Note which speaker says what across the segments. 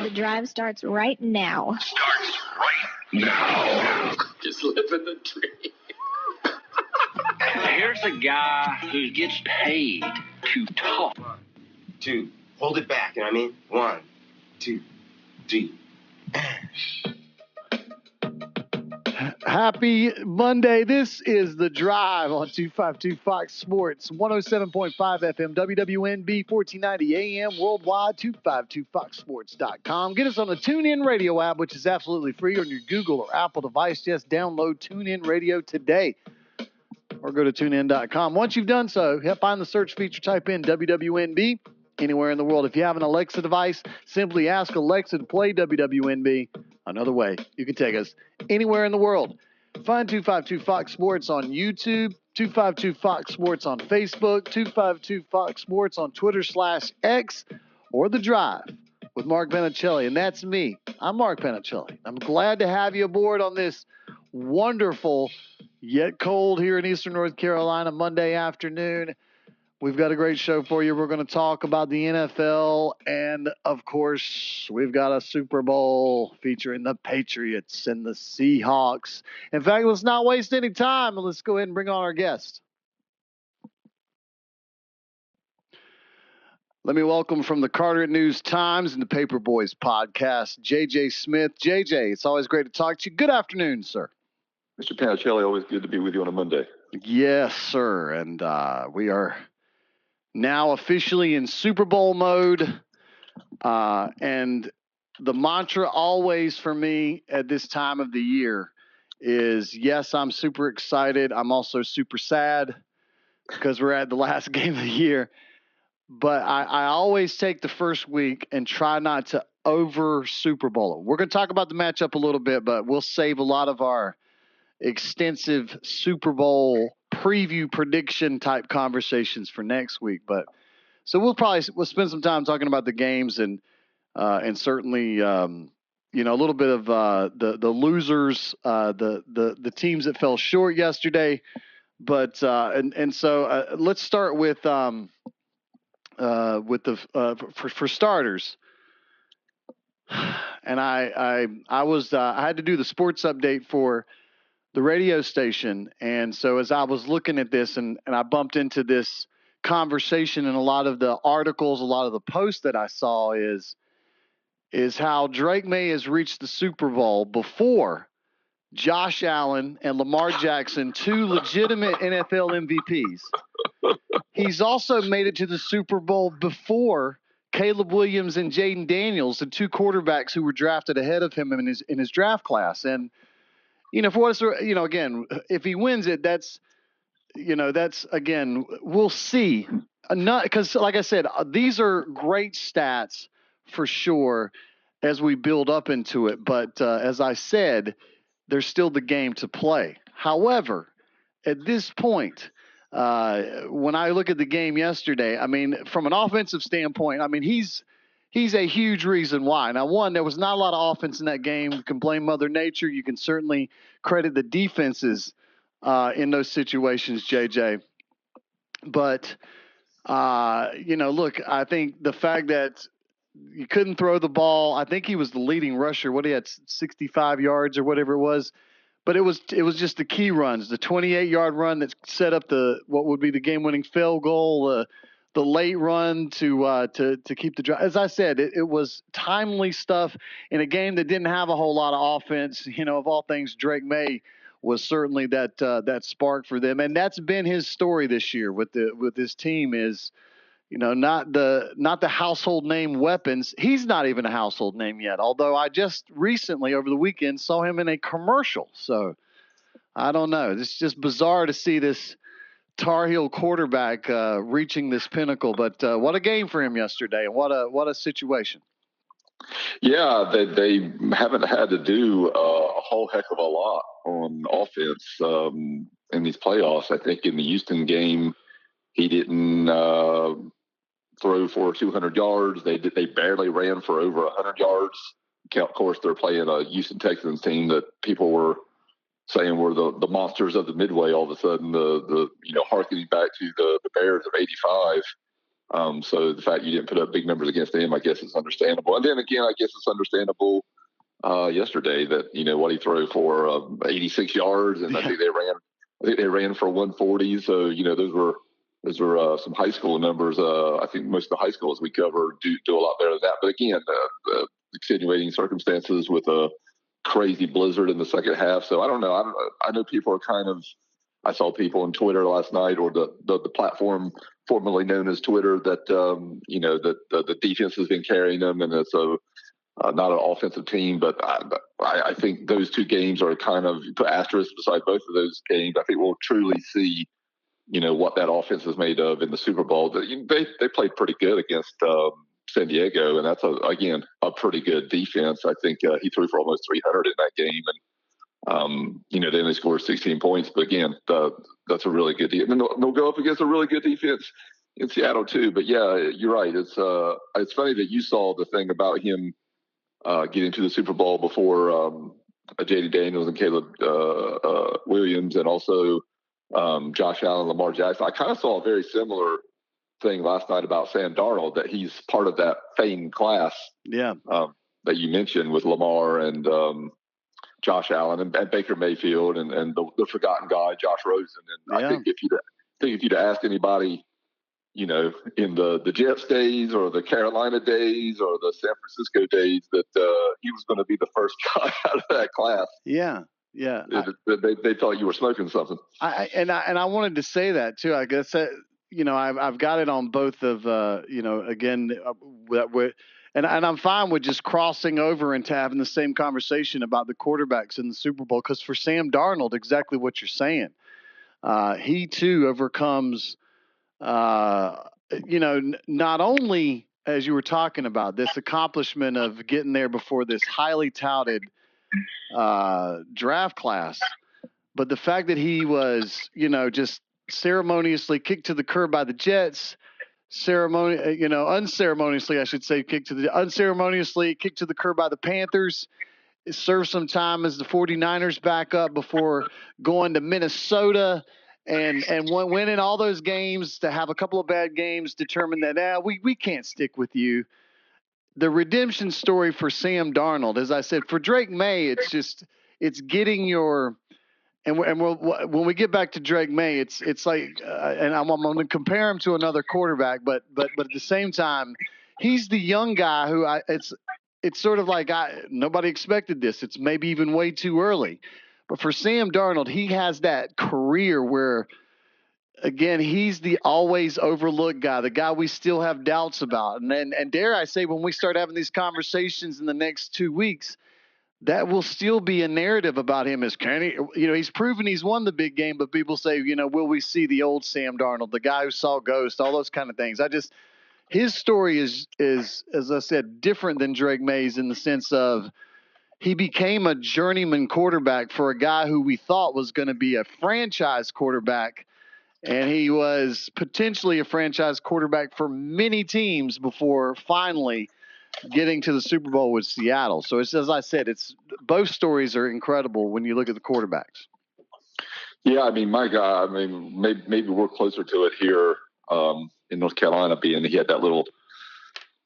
Speaker 1: The drive starts right now.
Speaker 2: Starts right now.
Speaker 3: Just living the dream.
Speaker 2: Here's a guy who gets paid to talk.
Speaker 4: 1, 2. Hold it back, you know what I mean? 1, 2, 3.
Speaker 5: Happy Monday. This is The Drive on 252 Fox Sports, 107.5 FM, WWNB, 1490 AM, worldwide, 252foxsports.com. Get us on the TuneIn Radio app, which is absolutely free on your Google or Apple device. Just download TuneIn Radio today or go to tunein.com. Once you've done so, find the search feature, type in WWNB anywhere in the world. If you have an Alexa device, simply ask Alexa to play WWNB. Another way you can take us anywhere in the world. Find 252 Fox Sports on YouTube, 252 Fox Sports on Facebook, 252 Fox Sports on Twitter/X, or The Drive with Mark Panichelli. And that's me. I'm Mark Panichelli. I'm glad to have you aboard on this wonderful, yet cold here in Eastern North Carolina Monday afternoon. We've got a great show for you. We're going to talk about the NFL, and, of course, we've got a Super Bowl featuring the Patriots and the Seahawks. In fact, let's not waste any time, and let's go ahead and bring on our guest. Let me welcome from the Carteret-News-Times and the Paper Boys podcast, J.J. Smith. J.J., it's always great to talk to you. Good afternoon, sir.
Speaker 6: Mr. Panichelli, always good to be with you on a Monday.
Speaker 5: Yes, sir, and we are now officially in Super Bowl mode, and the mantra always for me at this time of the year is, yes, I'm super excited. I'm also super sad because we're at the last game of the year, but I always take the first week and try not to over Super Bowl it. We're going to talk about the matchup a little bit, but we'll save a lot of our extensive Super Bowl preview prediction type conversations for next week. But so we'll spend some time talking about the games and certainly a little bit of the losers, the teams that fell short yesterday. But so let's start with the for starters. And I had to do the sports update for the radio station. And so as I was looking at this and I bumped into this conversation in a lot of the articles, a lot of the posts that I saw is how Drake Maye has reached the Super Bowl before Josh Allen and Lamar Jackson, two legitimate NFL MVPs. He's also made it to the Super Bowl before Caleb Williams and Jaden Daniels, the two quarterbacks who were drafted ahead of him in his draft class. And for what it's, again, if he wins it, that's again, we'll see. Not because, like I said, these are great stats for sure as we build up into it. But as I said, there's still the game to play. However, at this point, when I look at the game yesterday, I mean, from an offensive standpoint, I mean, he's a huge reason why. Now, one, there was not a lot of offense in that game. You can blame Mother Nature. You can certainly credit the defenses in those situations, JJ. But, look, I think the fact that you couldn't throw the ball, I think he was the leading rusher. What, he had 65 yards or whatever it was. But it was just the key runs, the 28-yard run that set up what would be the game-winning field goal, the late run to keep the drive. As I said, it was timely stuff in a game that didn't have a whole lot of offense. Of all things, Drake Maye was certainly that spark for them, and that's been his story this year with this team. Is not the household name weapons. He's not even a household name yet. Although I just recently over the weekend saw him in a commercial. So I don't know. It's just bizarre to see this Tar Heel quarterback reaching this pinnacle, but what a game for him yesterday, and what a situation.
Speaker 6: Yeah, they haven't had to do a whole heck of a lot on offense in these playoffs. I think in the Houston game, he didn't throw for 200 yards. They barely ran for over 100 yards. Of course, they're playing a Houston Texans team that people were saying were the monsters of the Midway all of a sudden, the harkening back to the Bears of '85. So the fact you didn't put up big numbers against them, I guess it's understandable. And then again, I guess it's understandable yesterday that, what he threw for 86 yards, and I think they ran for 140. So, those were some high school numbers. I think most of the high schools we cover do a lot better than that. But again, extenuating circumstances with a crazy blizzard in the second half. So I don't know. I know people are kind of. I saw people on Twitter last night, or the platform formerly known as Twitter, that that the defense has been carrying them, and it's not an offensive team. But I think those two games are kind of put asterisks beside both of those games. I think we'll truly see what that offense is made of in the Super Bowl. They played pretty good against San Diego, and that's again a pretty good defense. I think he threw for almost 300 in that game, and then they scored 16 points. But again, that's a really good defense. And they'll go up against a really good defense in Seattle too. But yeah, you're right. It's funny that you saw the thing about him getting to the Super Bowl before J.D. Daniels and Caleb Williams, and also Josh Allen, Lamar Jackson. I kind of saw a very similar thing last night about Sam Darnold, that he's part of that famed class.
Speaker 5: Yeah.
Speaker 6: That you mentioned with Lamar and Josh Allen and Baker Mayfield and the forgotten guy, Josh Rosen. And I think if you'd asked anybody, in the Jets days or the Carolina days or the San Francisco days, that he was going to be the first guy out of that class.
Speaker 5: Yeah. Yeah.
Speaker 6: They thought you were smoking something.
Speaker 5: I wanted to say that too. I guess that, I've got it on both of, again, and I'm fine with just crossing over into having the same conversation about the quarterbacks in the Super Bowl. Because for Sam Darnold, exactly what you're saying, he too overcomes, not only, as you were talking about, this accomplishment of getting there before this highly touted draft class, but the fact that he was, just ceremoniously kicked to the curb by the Jets, unceremoniously, I should say, unceremoniously kicked to the curb by the Panthers, served some time as the 49ers backup before going to Minnesota and winning all those games, to have a couple of bad games, determined that we can't stick with you. The redemption story for Sam Darnold, as I said, for Drake Maye, it's getting your. And when we get back to Drake Maye, it's like, and I'm going to compare him to another quarterback, but at the same time, he's the young guy who it's sort of like nobody expected this. It's maybe even way too early, but for Sam Darnold, he has that career where, again, he's the always overlooked guy, the guy we still have doubts about, and dare I say, when we start having these conversations in the next 2 weeks, that will still be a narrative about him. As can he, he's proven he's won the big game, but people say, will we see the old Sam Darnold, the guy who saw ghosts, all those kind of things. His story is, as I said, different than Drake Maye's in the sense of he became a journeyman quarterback for a guy who we thought was going to be a franchise quarterback. And he was potentially a franchise quarterback for many teams before finally getting to the Super Bowl with Seattle. So it's, as I said, both stories are incredible when you look at the quarterbacks.
Speaker 6: Yeah, my guy, maybe we're closer to it here in North Carolina, being he had that little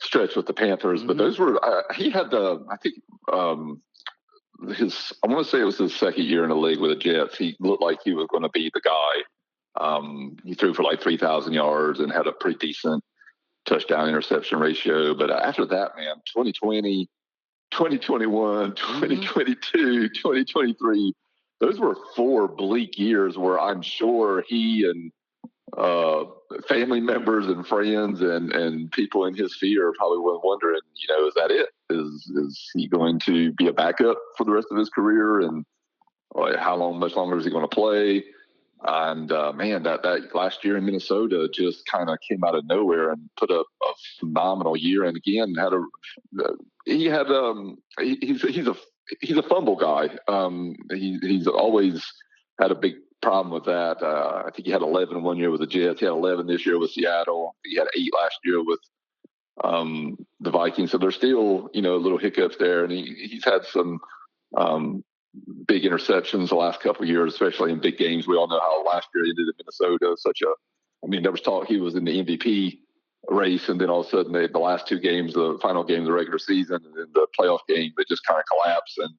Speaker 6: stretch with the Panthers, but those were, he had I think I want to say it was his second year in the league with the Jets. He looked like he was going to be the guy. He threw for like 3,000 yards and had a pretty decent touchdown interception ratio. But after that, man, 2020, 2021, 2022, 2023, those were 4 bleak years where I'm sure he and family members and friends and people in his sphere probably were wondering, is that it? Is he going to be a backup for the rest of his career? And much longer is he going to play? And man, that last year in Minnesota just kind of came out of nowhere and put up a phenomenal year. And again, he's a fumble guy. He's always had a big problem with that. I think he had 11 one year with the Jets. He had 11 this year with Seattle. He had 8 last year with the Vikings. So there's still, little hiccups there. And he's had some big interceptions the last couple of years, especially in big games. We all know how last year he ended in Minnesota. There was talk he was in the MVP race, and then all of a sudden the last two games, the final game of the regular season, and then the playoff game, they just kind of collapsed. And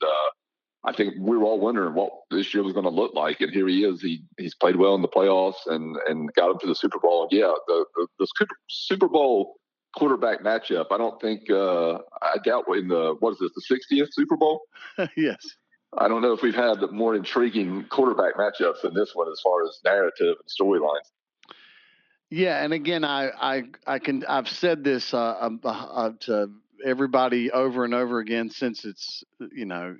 Speaker 6: I think we were all wondering what this year was going to look like, and here he is. He's played well in the playoffs and got him to the Super Bowl. And yeah, the Super Bowl quarterback matchup. I don't think I doubt in the 60th Super Bowl.
Speaker 5: Yes.
Speaker 6: I don't know if we've had more intriguing quarterback matchups than this one as far as narrative and storylines.
Speaker 5: Yeah, and again, I've said this to everybody over and over again since it's even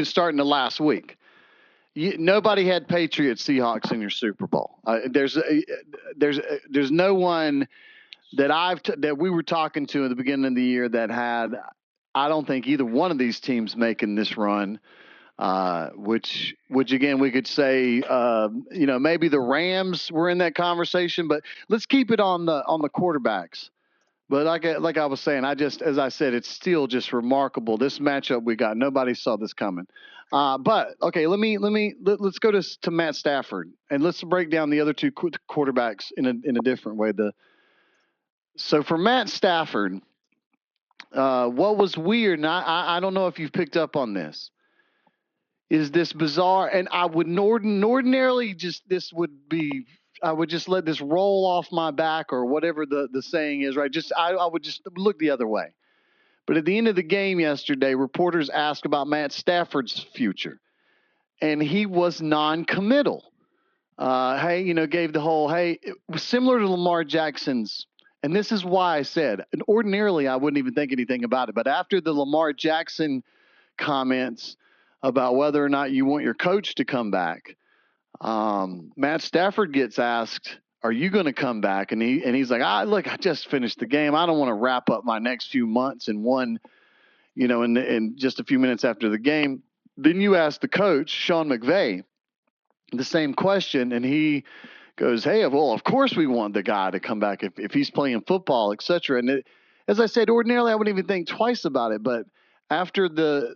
Speaker 5: starting the last week. Nobody had Patriots Seahawks in your Super Bowl. There's no one that that we were talking to at the beginning of the year that had. I don't think either one of these teams making this run. Which again we could say maybe the Rams were in that conversation, but let's keep it on the quarterbacks. But like I was saying, as I said, it's still just remarkable this matchup we got. Nobody saw this coming. But okay, let's go to Matt Stafford and let's break down the other two quarterbacks in a different way. So for Matt Stafford, what was weird, and I don't know if you've picked up on this, is this bizarre, and I would ordinarily I would just let this roll off my back or whatever the saying is, right? I would just look the other way. But at the end of the game yesterday, reporters asked about Matt Stafford's future, and he was non-committal. Gave the whole, it was similar to Lamar Jackson's, and this is why I said, and ordinarily I wouldn't even think anything about it, but after the Lamar Jackson comments about whether or not you want your coach to come back, Matt Stafford gets asked, "Are you going to come back?" And he's like, I just finished the game. I don't want to wrap up my next few months in one, in just a few minutes after the game. Then you ask the coach, Sean McVay, the same question, and he goes, "Hey, well, of course we want the guy to come back if he's playing football, etc." And as I said, ordinarily I wouldn't even think twice about it, but after the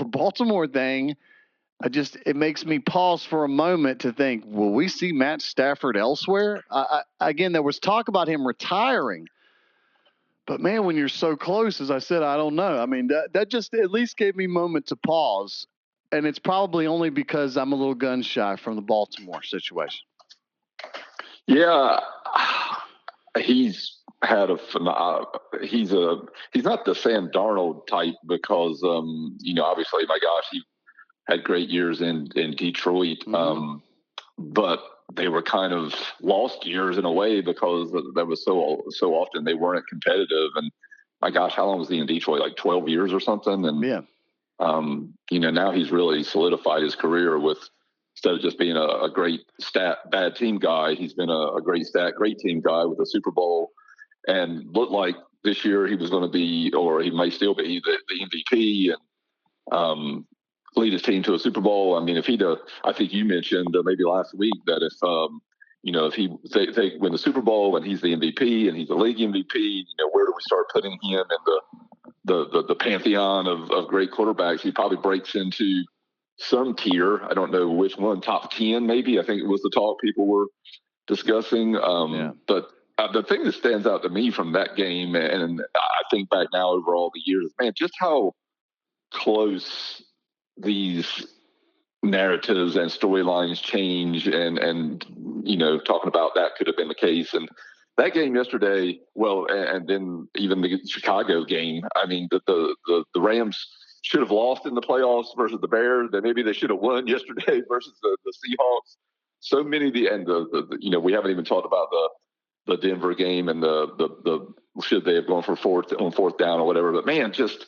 Speaker 5: Baltimore thing, it makes me pause for a moment to think, will we see Matt Stafford elsewhere? Again, there was talk about him retiring, but man, when you're so close, as I said, I don't know. I mean, that just at least gave me a moment to pause, and it's probably only because I'm a little gun shy from the Baltimore situation.
Speaker 6: Yeah, he's had he's not the Sam Darnold type because obviously, my gosh, he had great years in Detroit, but they were kind of lost years in a way because there was so often they weren't competitive. And my gosh, how long was he in Detroit? Like 12 years or something. And
Speaker 5: yeah,
Speaker 6: now he's really solidified his career with, instead of just being a great bad team guy, he's been a great team guy with a Super Bowl, and looked like this year he was going to be, or he may still be, the MVP and lead his team to a Super Bowl. I mean, if I think you mentioned maybe last week that if they win the Super Bowl and he's the MVP and he's the league MVP, where do we start putting him in the pantheon of great quarterbacks? He probably breaks into some tier. I don't know which one, top 10 maybe. I think it was the talk people were discussing. But the thing that stands out to me from that game, and I think back now over all the years, man, just how close these narratives and storylines change, and talking about that could have been the case. And that game yesterday, well, and then even the Chicago game, I mean, the Rams should have lost in the playoffs versus the Bears. That maybe they should have won yesterday versus the Seahawks. So many we haven't even talked about the Denver game and the should they have gone for fourth down or whatever. But man, just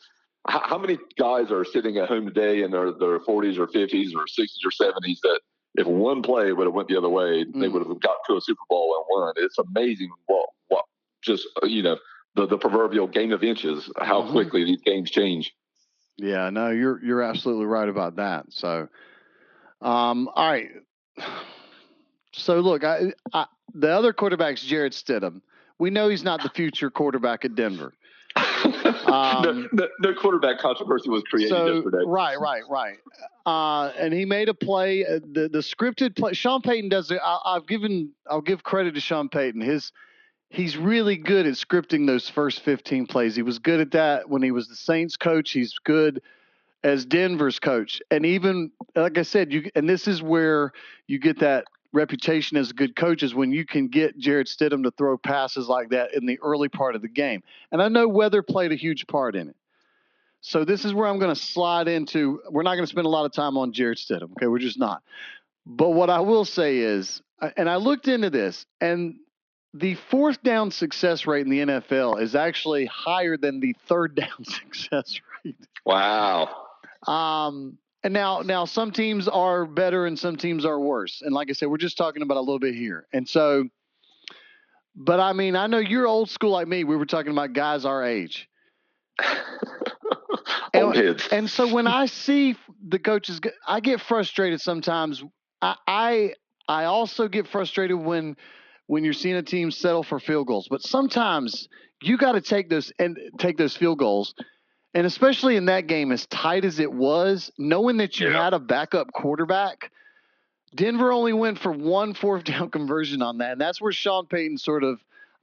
Speaker 6: how many guys are sitting at home today in their 40s or 50s or 60s or 70s that if one play would have went the other way, they would have got to a Super Bowl and won. It's amazing what just the proverbial game of inches, how quickly these games change.
Speaker 5: Yeah, no, you're absolutely right about that. So, all right. So look, the other quarterback's Jarrett Stidham. We know he's not the future quarterback at Denver.
Speaker 6: No quarterback controversy was created yesterday.
Speaker 5: Right. And he made a play. The scripted play. Sean Payton does it. I'll give credit to Sean Payton. He's really good at scripting those first 15 plays. He was good at that when he was the Saints coach. He's good as Denver's coach. And even like I said, and this is where you get that reputation as a good coach, is when you can get Jarrett Stidham to throw passes like that in the early part of the game. And I know weather played a huge part in it. So this is where I'm going to slide into. We're not going to spend a lot of time on Jarrett Stidham. Okay, we're just not. But what I will say is, and I looked into this, and the fourth down success rate in the NFL is actually higher than the third down success rate.
Speaker 6: Wow.
Speaker 5: And now some teams are better and some teams are worse. And like I said, we're just talking about a little bit here. And so, but I mean, I know you're old school like me. We were talking about guys our age. And so when I see the coaches, I get frustrated sometimes. I also get frustrated when you're seeing a team settle for field goals. But sometimes you got to take those field goals. And especially in that game, as tight as it was, knowing that you had a backup quarterback, Denver only went for one fourth down conversion on that. And that's where Sean Payton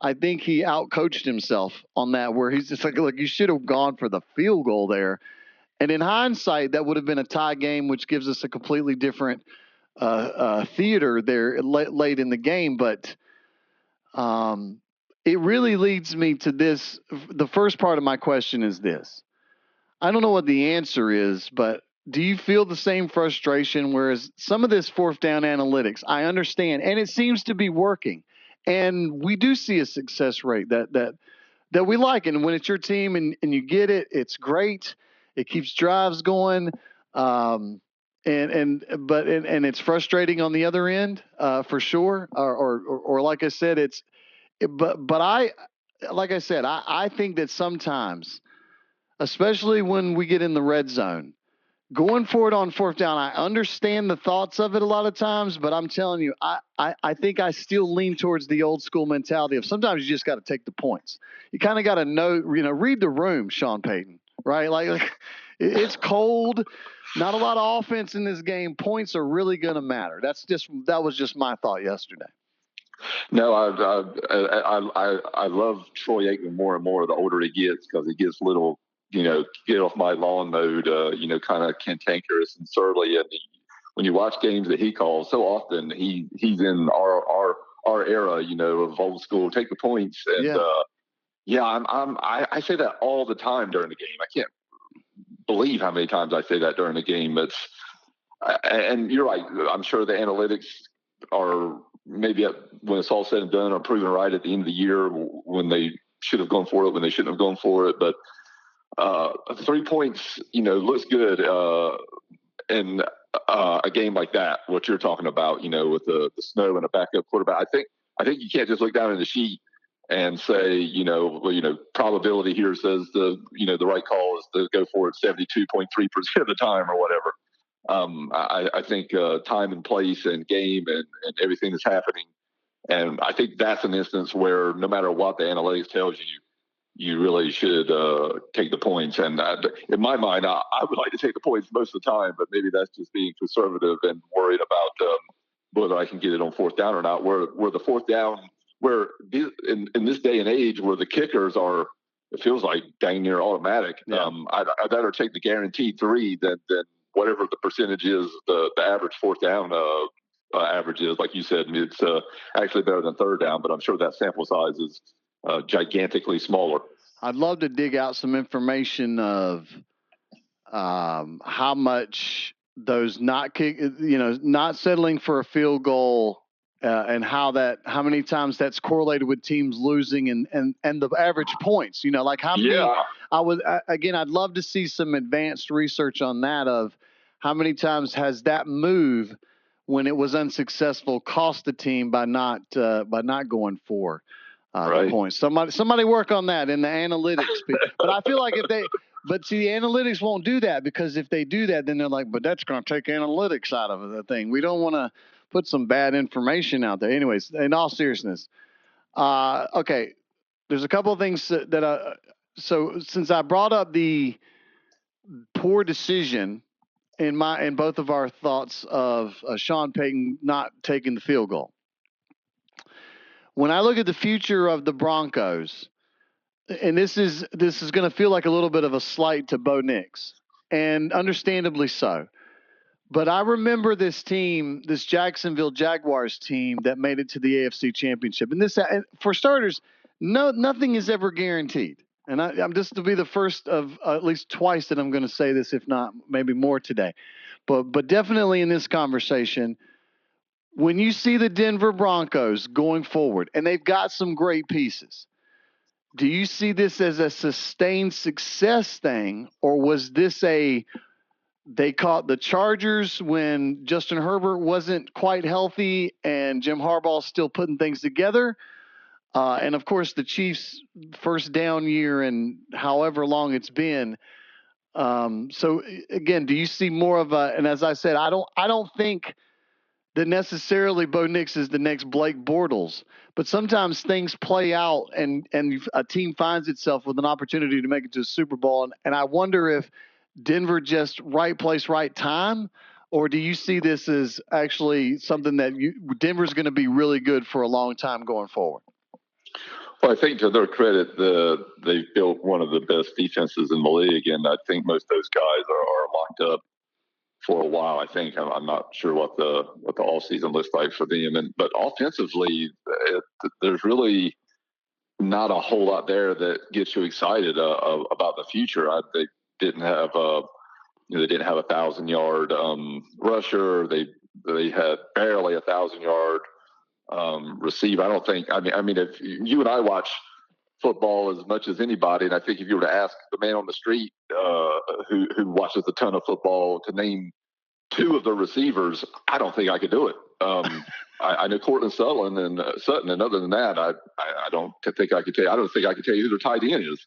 Speaker 5: I think he outcoached himself on that, where he's just like, look, you should have gone for the field goal there. And in hindsight, that would have been a tie game, which gives us a completely different theater there late in the game. But it really leads me to this. The first part of my question is this. I don't know what the answer is, but do you feel the same frustration? Whereas some of this fourth down analytics, I understand, and it seems to be working. And we do see a success rate that we like. And when it's your team and you get it, it's great. It keeps drives going. And it's frustrating on the other end, for sure. Or like I said, I think that sometimes, especially when we get in the red zone, going for it on fourth down, I understand the thoughts of it a lot of times, but I'm telling you, I think I still lean towards the old school mentality of sometimes you just got to take the points. You kind of got to know, read the room, Sean Payton, right? Like it's cold, not a lot of offense in this game. Points are really going to matter. That was just my thought yesterday.
Speaker 6: No, I love Troy Aikman more and more the older he gets, because he gets little, get off my lawn mode, kind of cantankerous and surly. And when you watch games that he calls, so often he's in our era, of old school, take the points. And I say that all the time during the game. I can't believe how many times I say that during the game. And you're right. I'm sure the analytics are maybe when it's all said and done are proven right at the end of the year, when they should have gone for it, when they shouldn't have gone for it. But 3 points, looks good in a game like that. What you're talking about, with the snow and a backup quarterback. I think you can't just look down at the sheet and say, probability here says the right call is to go for it 72.3% of the time or whatever. I think time and place and game and everything that's happening. And I think that's an instance where no matter what the analytics tells you, you really should take the points. And in my mind, I would like to take the points most of the time, but maybe that's just being conservative and worried about whether I can get it on fourth down or not. Where the fourth down, where in this day and age where the kickers are, it feels like dang near automatic. Yeah. I'd better take the guaranteed 3 than whatever the percentage is, the average fourth down average is. Like you said, it's actually better than third down, but I'm sure that sample size is gigantically smaller.
Speaker 5: I'd love to dig out some information of how much those not settling for a field goal, and how many times that's correlated with teams losing and the average points. Like how many. Yeah. I'd love to see some advanced research on that, of how many times has that move, when it was unsuccessful, cost the team by not going for the points. Somebody work on that in the analytics. But I feel like the analytics won't do that, because if they do that, then they're like, but that's going to take analytics out of the thing. We don't want to put some bad information out there. Anyways, in all seriousness, okay, there's a couple of things that so since I brought up the poor decision in both of our thoughts of Sean Payton not taking the field goal, when I look at the future of the Broncos, and this is going to feel like a little bit of a slight to Bo Nix, and understandably so. But I remember this team, this Jacksonville Jaguars team that made it to the AFC Championship. And this, for starters, nothing is ever guaranteed. And I'm just to be the first of at least twice that I'm going to say this, if not maybe more today. But definitely in this conversation, when you see the Denver Broncos going forward, and they've got some great pieces, do you see this as a sustained success thing, or was this they caught the Chargers when Justin Herbert wasn't quite healthy and Jim Harbaugh's still putting things together? And of course, the Chiefs' first down year and however long it's been. So again, do you see more of a? And as I said, I don't think that necessarily Bo Nix is the next Blake Bortles, but sometimes things play out and a team finds itself with an opportunity to make it to a Super Bowl. And I wonder if Denver just right place, right time, or do you see this as actually something that Denver's going to be really good for a long time going forward?
Speaker 6: Well, I think to their credit, they've built one of the best defenses in the league, and I think most of those guys are locked up for a while. I think I'm not sure what the all season looks like for them, but offensively, there's really not a whole lot there that gets you excited about the future. They didn't have they didn't have 1,000-yard rusher. They had barely 1,000-yard receiver. I don't think. I mean, if you and I watch football as much as anybody, and I think if you were to ask the man on the street who watches a ton of football to name two of the receivers, I don't think I could do it. I know Cortland Sutton, and other than that, I don't think I could tell you. I don't think I could tell you who their tight end is.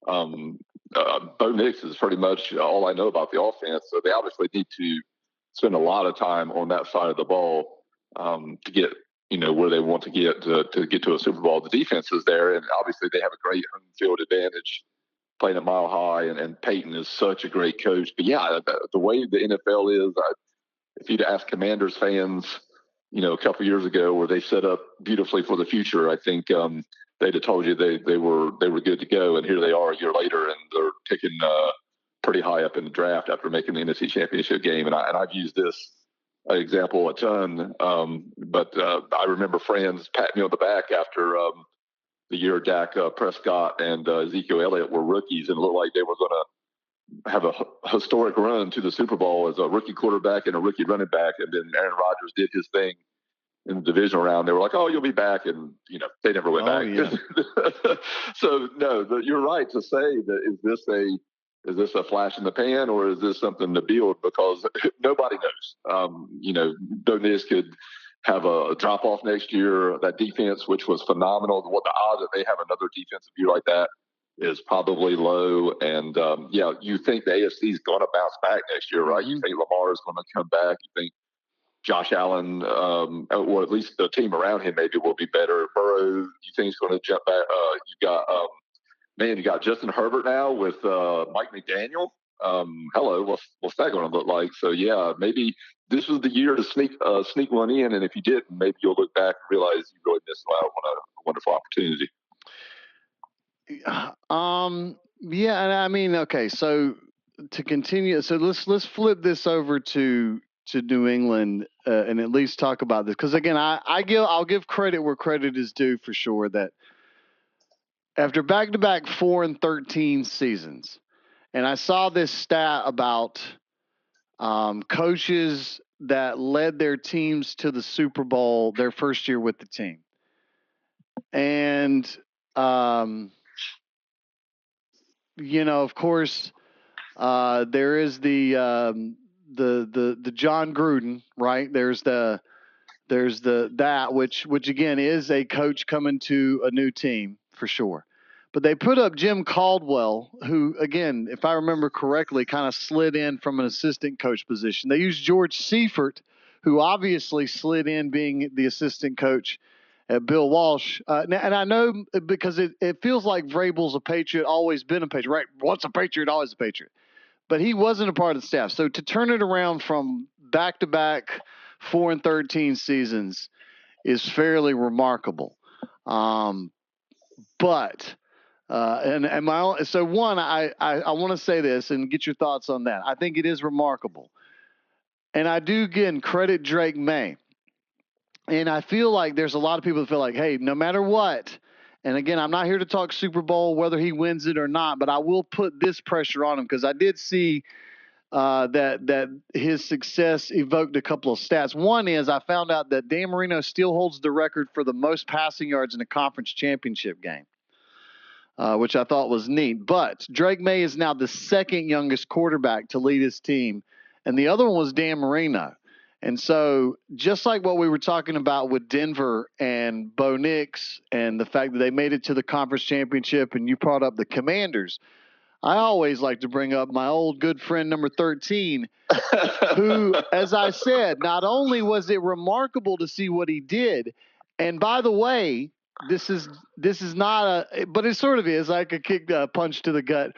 Speaker 6: Bo Nix is pretty much all I know about the offense. So they obviously need to spend a lot of time on that side of the ball to get where they want to get to a Super Bowl. The defense is there, and obviously they have a great home field advantage playing at Mile High, and Peyton is such a great coach. But yeah, the way the NFL is, if you'd ask Commanders fans, a couple years ago, where they set up beautifully for the future, I think they'd have told you they were good to go, and here they are a year later, and they're taking pretty high up in the draft after making the NFC Championship game. And I've used this example a ton, but I remember friends patting me on the back after the year Dak Prescott and Ezekiel Elliott were rookies, and it looked like they were going to have a historic run to the Super Bowl as a rookie quarterback and a rookie running back. And then Aaron Rodgers did his thing in the divisional round. They were like, "Oh, you'll be back," and they never went back. Yeah. So no, you're right to say that is this a flash in the pan, or is this something to build? Because nobody knows. Bo Nix could have a drop off next year. That defense, which was phenomenal, what the odds that they have another defensive year like that is probably low. And you think the AFC is going to bounce back next year, right? Mm-hmm. You think Lamar is going to come back. You think Josh Allen, or at least the team around him maybe will be better. Burrow, you think he's going to jump back? You got Justin Herbert now with Mike McDaniel. Hello, what's that going to look like? So yeah, maybe this was the year to sneak one in, and if you didn't, maybe you'll look back and realize you really missed out on a wonderful opportunity.
Speaker 5: Yeah, and I mean, okay, so to continue, so let's flip this over to New England and at least talk about this, because again, I'll give credit where credit is due for sure. That after back-to-back 4-13 seasons, and I saw this stat about coaches that led their teams to the Super Bowl their first year with the team, and of course, there is the John Gruden, right? There's that which again is a coach coming to a new team for sure. But they put up Jim Caldwell, who again, if I remember correctly, kind of slid in from an assistant coach position. They used George Seifert, who obviously slid in being the assistant coach at Bill Walsh. And I know because it feels like Vrabel's a Patriot, always been a Patriot, right? Once a Patriot, always a Patriot. But he wasn't a part of the staff. So to turn it around from back-to-back 4-13 seasons is fairly remarkable. But so one, I want to say this and get your thoughts on that. I think it is remarkable. And I do, again, credit Drake Maye. And I feel like there's a lot of people that feel like, hey, no matter what, and again, I'm not here to talk Super Bowl, whether he wins it or not, but I will put this pressure on him because I did see that his success evoked a couple of stats. One is I found out that Dan Marino still holds the record for the most passing yards in a conference championship game, which I thought was neat. But Drake Maye is now the second youngest quarterback to lead his team, and the other one was Dan Marino. And so just like what we were talking about with Denver and Bo Nix and the fact that they made it to the conference championship, and you brought up the Commanders, I always like to bring up my old good friend number 13, who, as I said, not only was it remarkable to see what he did, and by the way, this is not but it sort of is like a kick, punch to the gut.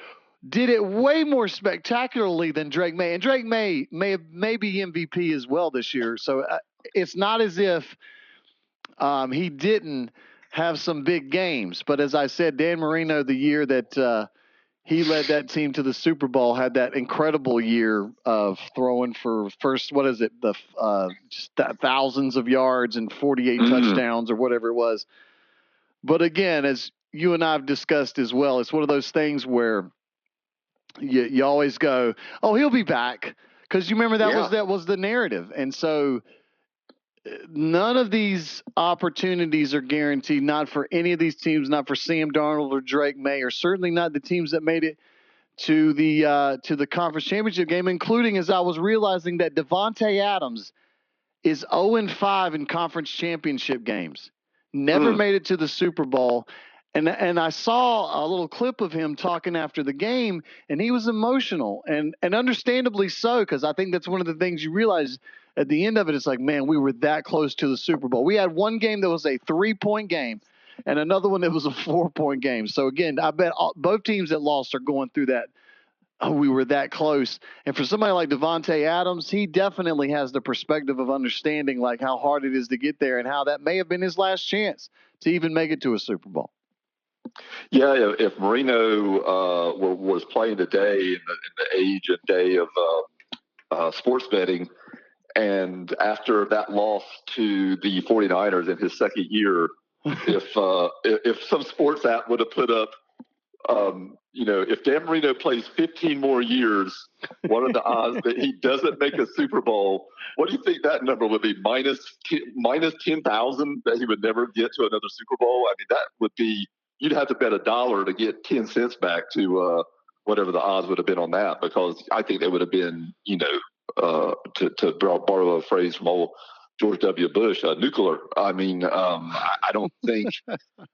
Speaker 5: Did it way more spectacularly than Drake Maye, and Drake Maye may be MVP as well this year. So it's not as if he didn't have some big games. But as I said, Dan Marino, the year that he led that team to the Super Bowl, had that incredible year of throwing for just thousands of yards and 48 touchdowns or whatever it was. But again, as you and I have discussed as well, it's one of those things where you always go, oh, he'll be back. Because you remember that was the narrative. And so none of these opportunities are guaranteed, not for any of these teams, not for Sam Darnold or Drake Maye, or certainly not the teams that made it to the conference championship game, including, as I was realizing, that Devontae Adams is 0-5 in conference championship games. Never made it to the Super Bowl. And I saw a little clip of him talking after the game, and he was emotional, and understandably so, because I think that's one of the things you realize at the end of it. It's like, man, we were that close to the Super Bowl. We had one game that was a 3-point game and another one that was a 4-point game. So, again, I bet both teams that lost are going through that. Oh, we were that close. And for somebody like Devontae Adams, he definitely has the perspective of understanding like how hard it is to get there and how that may have been his last chance to even make it to a Super Bowl.
Speaker 6: Yeah, if Marino was playing today in the age and day of sports betting, and after that loss to the 49ers in his second year, if some sports app would have put up, if Dan Marino plays 15 more years, what are the odds that he doesn't make a Super Bowl? What do you think that number would be? Minus 10,000 that he would never get to another Super Bowl? I mean, that would be, you'd have to bet $1 to get 10 cents back to whatever the odds would have been on that, because I think they would have been, to borrow a phrase from old George W. Bush, nuclear. I mean, I don't think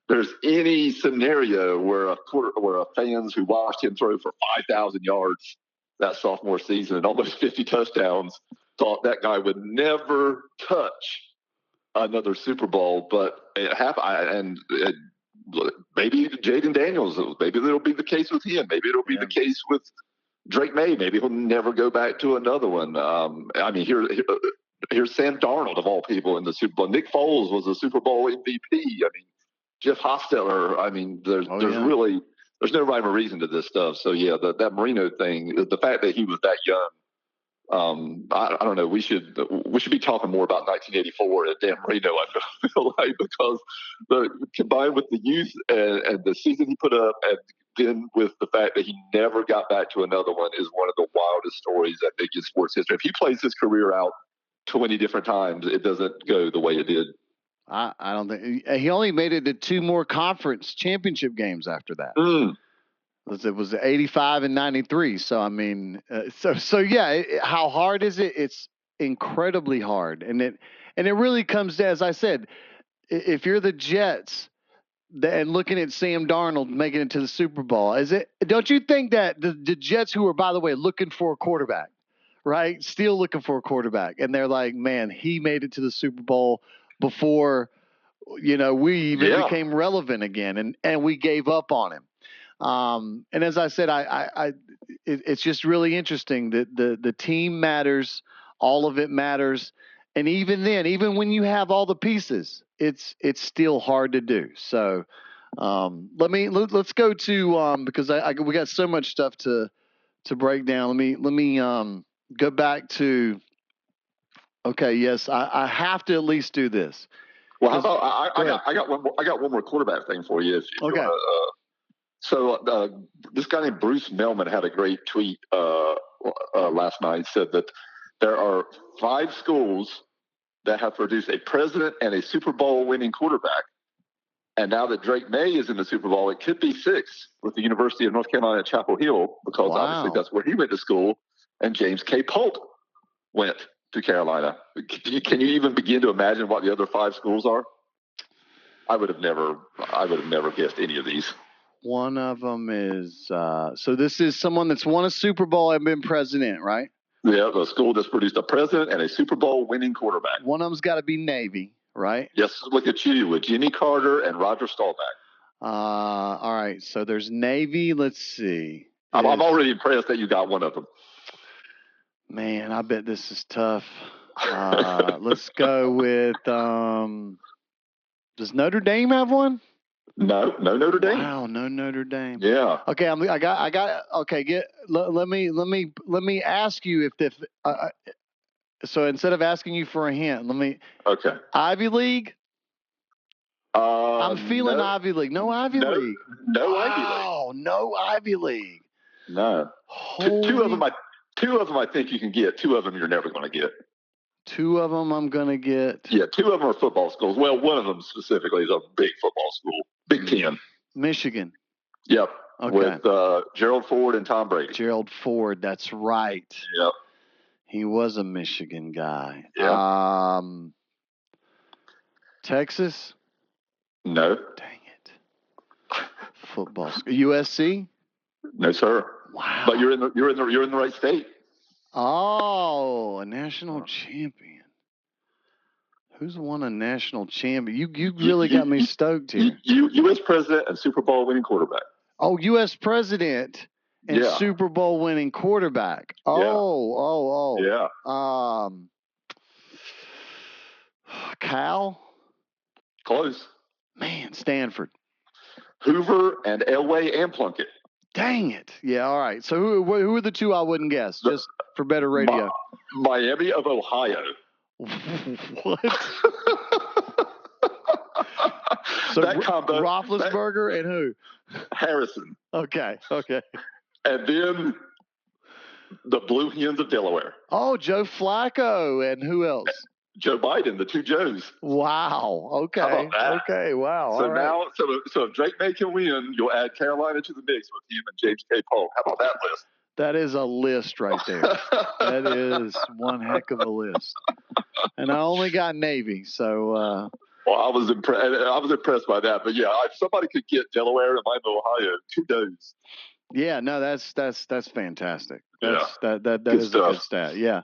Speaker 6: there's any scenario where fans who watched him throw for 5,000 yards that sophomore season and almost 50 touchdowns thought that guy would never touch another Super Bowl. But it happened, and maybe Jaden Daniels, maybe it'll be the case with him. Maybe it'll be the case with Drake Maye. Maybe he'll never go back to another one. I mean, here's Sam Darnold, of all people, in the Super Bowl. Nick Foles was a Super Bowl MVP. I mean, Jeff Hostetler. I mean, there's no rhyme or reason to this stuff. So yeah, that Marino thing, the fact that he was that young, I don't know. We should be talking more about 1984 and Dan Marino. I feel like, because combined with the youth and the season he put up, and then with the fact that he never got back to another one, is one of the wildest stories I think in sports history. If he plays his career out 20 different times, it doesn't go the way it did.
Speaker 5: I don't think he only made it to 2 more conference championship games after that. It was 85 and 93. So, I mean, yeah, how hard is it? It's incredibly hard. And it really comes down, as I said, if you're the Jets and looking at Sam Darnold making it to the Super Bowl, don't you think that the Jets, who are, by the way, looking for a quarterback, right? Still looking for a quarterback. And they're like, man, he made it to the Super Bowl before we even became relevant again, and we gave up on him. And as I said, it's just really interesting that the team matters, all of it matters, and even then, even when you have all the pieces, it's still hard to do. So let's go to because we got so much stuff to break down. Let me go back to. Okay, yes, I have to at least do this.
Speaker 6: Well, how about I got one more quarterback thing for you. If you
Speaker 5: Okay.
Speaker 6: wanna, so this guy named Bruce Melman had a great tweet last night. Said that there are 5 schools that have produced a president and a Super Bowl winning quarterback. And now that Drake Maye is in the Super Bowl, it could be 6 with the University of North Carolina at Chapel Hill, because obviously that's where he went to school. And James K. Polk went to Carolina. Can you even begin to imagine what the other 5 schools are? I would have never guessed any of these.
Speaker 5: One of them is so this is someone that's won a Super Bowl and been president, right?
Speaker 6: Yeah, the school that's produced a president and a Super Bowl winning quarterback.
Speaker 5: One of them's got to be Navy, right?
Speaker 6: Yes, look at you with Jimmy Carter and Roger Staubach.
Speaker 5: All right, so there's Navy. Let's see.
Speaker 6: I'm already impressed that you got one of them.
Speaker 5: Man, I bet this is tough. Let's go with. Does Notre Dame have one?
Speaker 6: No Notre Dame.
Speaker 5: Wow, no Notre Dame.
Speaker 6: Yeah.
Speaker 5: Okay, I got. Okay, let me ask you if so instead of asking you for a hint, let me.
Speaker 6: Okay.
Speaker 5: Ivy League. I'm feeling Ivy League. No Ivy League.
Speaker 6: No Ivy League.
Speaker 5: Oh, no Ivy League.
Speaker 6: No. Two of them I think you can get. 2 of them you're never going to get. 2
Speaker 5: of them I'm going to get.
Speaker 6: Yeah, 2 of them are football schools. Well, one of them specifically is a big football school. Big Ten.
Speaker 5: Michigan.
Speaker 6: Yep.
Speaker 5: Okay.
Speaker 6: With Gerald Ford and Tom Brady.
Speaker 5: Gerald Ford, that's right.
Speaker 6: Yep.
Speaker 5: He was a Michigan guy.
Speaker 6: Yeah.
Speaker 5: Texas?
Speaker 6: No.
Speaker 5: Dang it. Football school. USC?
Speaker 6: No, sir.
Speaker 5: Wow.
Speaker 6: But you're in the right state.
Speaker 5: Oh, a national champion. Who's won a national champion? You really got me stoked here.
Speaker 6: U.S. president and Super Bowl winning quarterback.
Speaker 5: Oh, U.S. president and Super Bowl winning quarterback. Oh.
Speaker 6: Yeah.
Speaker 5: Cal?
Speaker 6: Close.
Speaker 5: Man, Stanford.
Speaker 6: Hoover and Elway and Plunkett.
Speaker 5: Dang it. Yeah, all right. So who are the 2 I wouldn't guess, just for better radio?
Speaker 6: Miami of Ohio.
Speaker 5: What? So
Speaker 6: that combo.
Speaker 5: Roethlisberger and who?
Speaker 6: Harrison.
Speaker 5: Okay.
Speaker 6: And then the Blue Hens of Delaware.
Speaker 5: Oh, Joe Flacco. And who else?
Speaker 6: Joe Biden, the 2 Joes.
Speaker 5: Wow. Okay. Okay. Wow.
Speaker 6: So now, so if Drake Maye can win, you'll add Carolina to the mix with him and James K. Polk. How about that list?
Speaker 5: That is a list right there. That is one heck of a list. And I only got Navy, so.
Speaker 6: Well, I was impressed by that. But yeah, if somebody could get Delaware and Miami, Ohio, kudos.
Speaker 5: Yeah, no, that's fantastic. That
Speaker 6: good
Speaker 5: is
Speaker 6: stuff.
Speaker 5: A good stat. Yeah.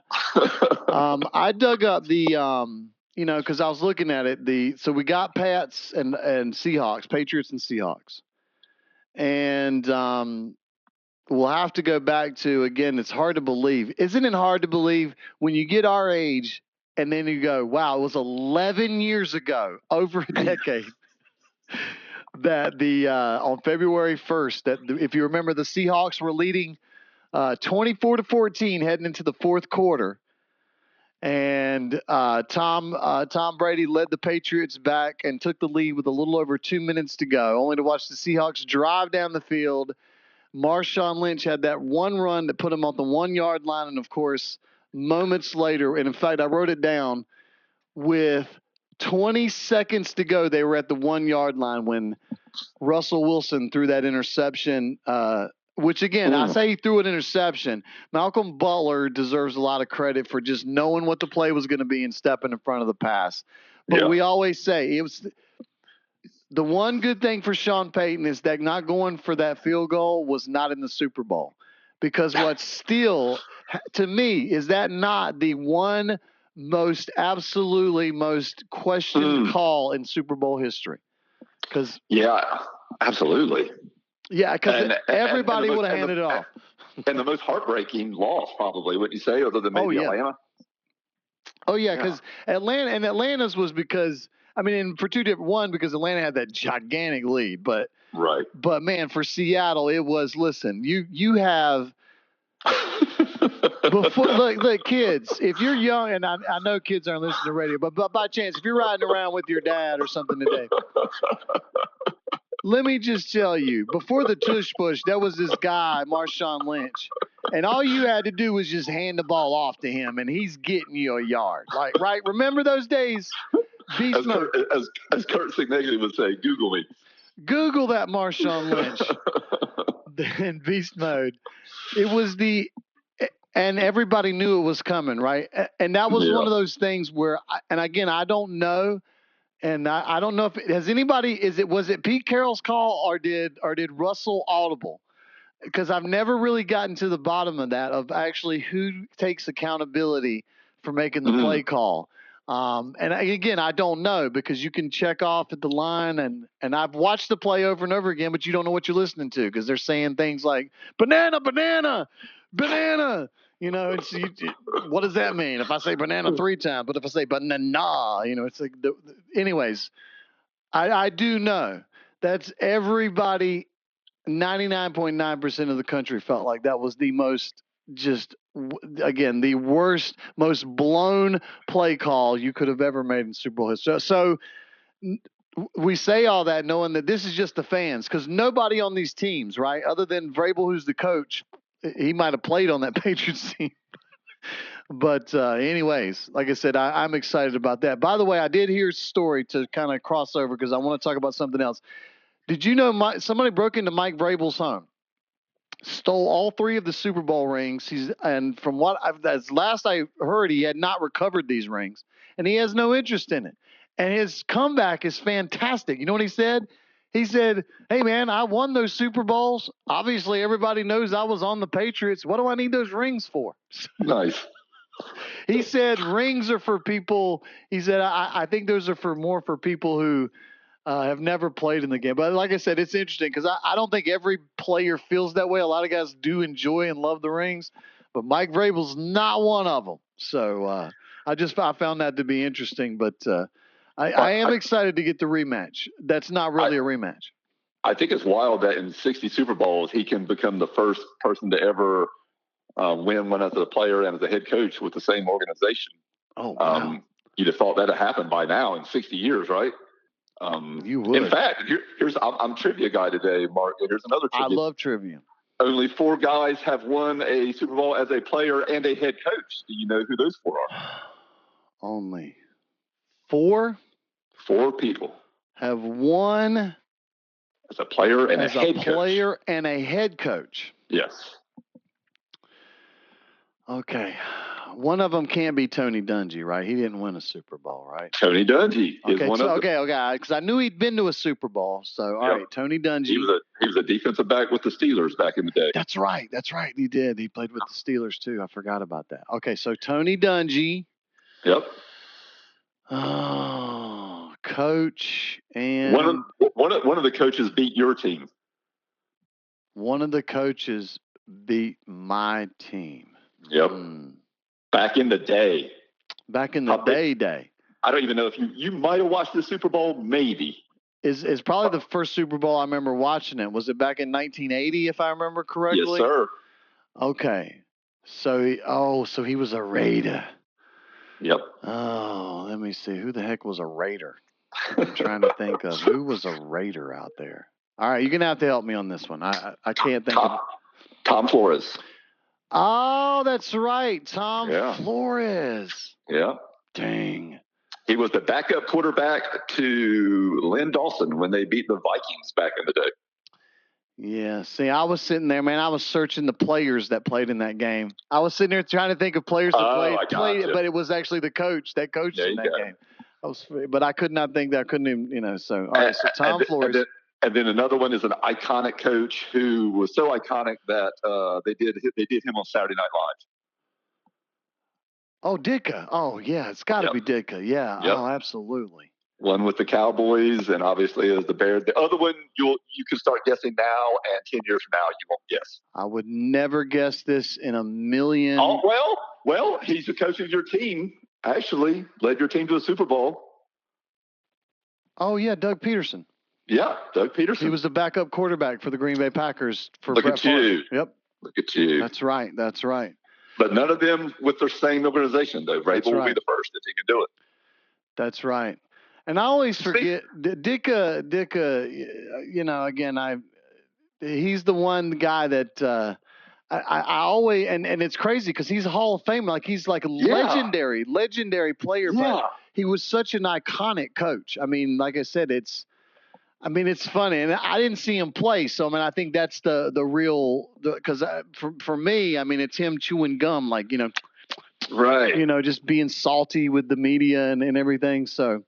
Speaker 5: I dug up the because I was looking at it. So we got Pats and Seahawks, Patriots and Seahawks, and we'll have to go back to, again, it's hard to believe. Isn't it hard to believe when you get our age and then you go, wow, it was 11 years ago, over a decade, that on February 1st, that if you remember, the Seahawks were leading 24-14 heading into the 4th quarter. And Tom Brady led the Patriots back and took the lead with a little over 2 minutes to go, only to watch the Seahawks drive down the field. Marshawn Lynch had that one run that put him on the 1-yard line. And, of course, moments later, and in fact, I wrote it down, with 20 seconds to go, they were at the 1-yard line when Russell Wilson threw that interception, which, again, I say he threw an interception. Malcolm Butler deserves a lot of credit for just knowing what the play was going to be and stepping in front of the pass. But we always say it was – the one good thing for Sean Payton is that not going for that field goal was not in the Super Bowl. Because what's still, to me, is that not the one absolutely most questioned call in Super Bowl history. Because
Speaker 6: absolutely.
Speaker 5: Yeah, because everybody would have handed it off.
Speaker 6: And the most heartbreaking loss, probably, wouldn't you say, other than maybe Atlanta?
Speaker 5: Oh, yeah, because Atlanta's was because, I mean, for two different, one, because Atlanta had that gigantic lead, but man, for Seattle, it was, listen, you have, before, look, kids, if you're young, and I know kids aren't listening to radio, but by chance, if you're riding around with your dad or something today, let me just tell you, before the tush push, there was this guy, Marshawn Lynch, and all you had to do was just hand the ball off to him, and he's getting you a yard. Like, right? Remember those days? Beast mode.
Speaker 6: As Kurt Signagli would say, Google me.
Speaker 5: Google that Marshawn Lynch. In beast mode. It was and everybody knew it was coming, right? And that was one of those things where, and again, I don't know. And I don't know if was it Pete Carroll's call or did Russell audible? Because I've never really gotten to the bottom of that, of actually who takes accountability for making the play call. And again, I don't know, because you can check off at the line, and I've watched the play over and over again, but you don't know what you're listening to, because they're saying things like banana, banana, banana. You know, what does that mean? If I say banana 3 times, but if I say banana, it's like, anyways, I do know that's everybody, 99.9% of the country felt like that was the most, again, the worst, most blown play call you could have ever made in Super Bowl history. So we say all that knowing that this is just the fans, because nobody on these teams, right, other than Vrabel, who's the coach, he might have played on that Patriots team. But anyways, like I said, I'm excited about that. By the way, I did hear a story to kind of cross over, because I want to talk about something else. Did you know somebody broke into Mike Vrabel's home, stole all 3 of the Super Bowl rings? And from as last I heard, he had not recovered these rings, and he has no interest in it. And his comeback is fantastic. You know what he said? He said, "Hey, man, I won those Super Bowls. Obviously, everybody knows I was on the Patriots. What do I need those rings for?"
Speaker 6: Nice.
Speaker 5: He said rings are for people. He said, I think those are more for people who have never played in the game. But like I said, it's interesting, because I don't think every player feels that way. A lot of guys do enjoy and love the rings, but Mike Vrabel's not one of them. So I found that to be interesting. But I am excited to get the rematch. That's not really a rematch.
Speaker 6: I think it's wild that in 60 Super Bowls, he can become the first person to ever win one as a player and as a head coach with the same organization.
Speaker 5: Oh, wow.
Speaker 6: You'd have thought that had happened by now in 60 years, right?
Speaker 5: You would.
Speaker 6: In fact, I'm trivia guy today, Mark. And here's another trivia.
Speaker 5: I love trivia.
Speaker 6: Only 4 guys have won a Super Bowl as a player and a head coach. Do you know who those 4 are?
Speaker 5: Only 4?
Speaker 6: 4 people
Speaker 5: have won
Speaker 6: as a player and a
Speaker 5: head coach.
Speaker 6: Yes.
Speaker 5: Okay. One of them can't be Tony Dungy, right? He didn't win a Super Bowl, right?
Speaker 6: Tony Dungy is one of them.
Speaker 5: Okay. Because I knew he'd been to a Super Bowl. So, all right, Tony Dungy.
Speaker 6: He was a defensive back with the Steelers back in the day.
Speaker 5: That's right. He did. He played with the Steelers, too. I forgot about that. Okay, so Tony Dungy.
Speaker 6: Yep.
Speaker 5: Oh, coach. And
Speaker 6: one of the coaches beat your team.
Speaker 5: One of the coaches beat my team.
Speaker 6: Yep. Back in the day. I don't even know if you might have watched the Super Bowl, maybe.
Speaker 5: Is probably the first Super Bowl I remember watching it. Was it back in 1980, if I remember correctly?
Speaker 6: Yes, sir.
Speaker 5: Okay. So he was a Raider.
Speaker 6: Yep.
Speaker 5: Oh, let me see. Who the heck was a Raider? I'm trying to think of who was a Raider out there. All right, you're going to have to help me on this one. I can't think of
Speaker 6: Tom Flores.
Speaker 5: Oh, that's right. Tom Flores.
Speaker 6: Yeah.
Speaker 5: Dang.
Speaker 6: He was the backup quarterback to Lynn Dawson when they beat the Vikings back in the day.
Speaker 5: Yeah. See, I was sitting there, man. I was searching the players that played in that game. I was sitting there trying to think of players that played, but it was actually the coach that coached in that game. But I could not think that. I couldn't even, so. All right, so Tom Flores.
Speaker 6: And then another one is an iconic coach who was so iconic that they did him on Saturday Night Live.
Speaker 5: Oh, Ditka. Oh, yeah. It's got to be Ditka. Yeah.
Speaker 6: Yep.
Speaker 5: Oh, absolutely.
Speaker 6: One with the Cowboys, and obviously as the Bears. The other one, you can start guessing now, and 10 years from now, you won't guess.
Speaker 5: I would never guess this in a million.
Speaker 6: Oh, well, he's the coach of your team. Actually, led your team to a Super Bowl.
Speaker 5: Oh, yeah, Doug Peterson.
Speaker 6: Yeah, Doug Peterson.
Speaker 5: He was the backup quarterback for the Green Bay Packers for
Speaker 6: Look
Speaker 5: Brett
Speaker 6: at you.
Speaker 5: Favre. Yep.
Speaker 6: Look at you.
Speaker 5: That's right.
Speaker 6: But none of them with their same organization, though. Vrabel will be the first if he can do it. That's
Speaker 5: right. And I always forget Ditka, again, he's the one guy that I always, and it's crazy because he's a Hall of Famer. Like he's like a legendary player, but he was such an iconic coach. I mean, like I said, it's funny, and I didn't see him play, so I think that's the real, because for me, it's him chewing gum, like right, just being salty with the media and everything. So,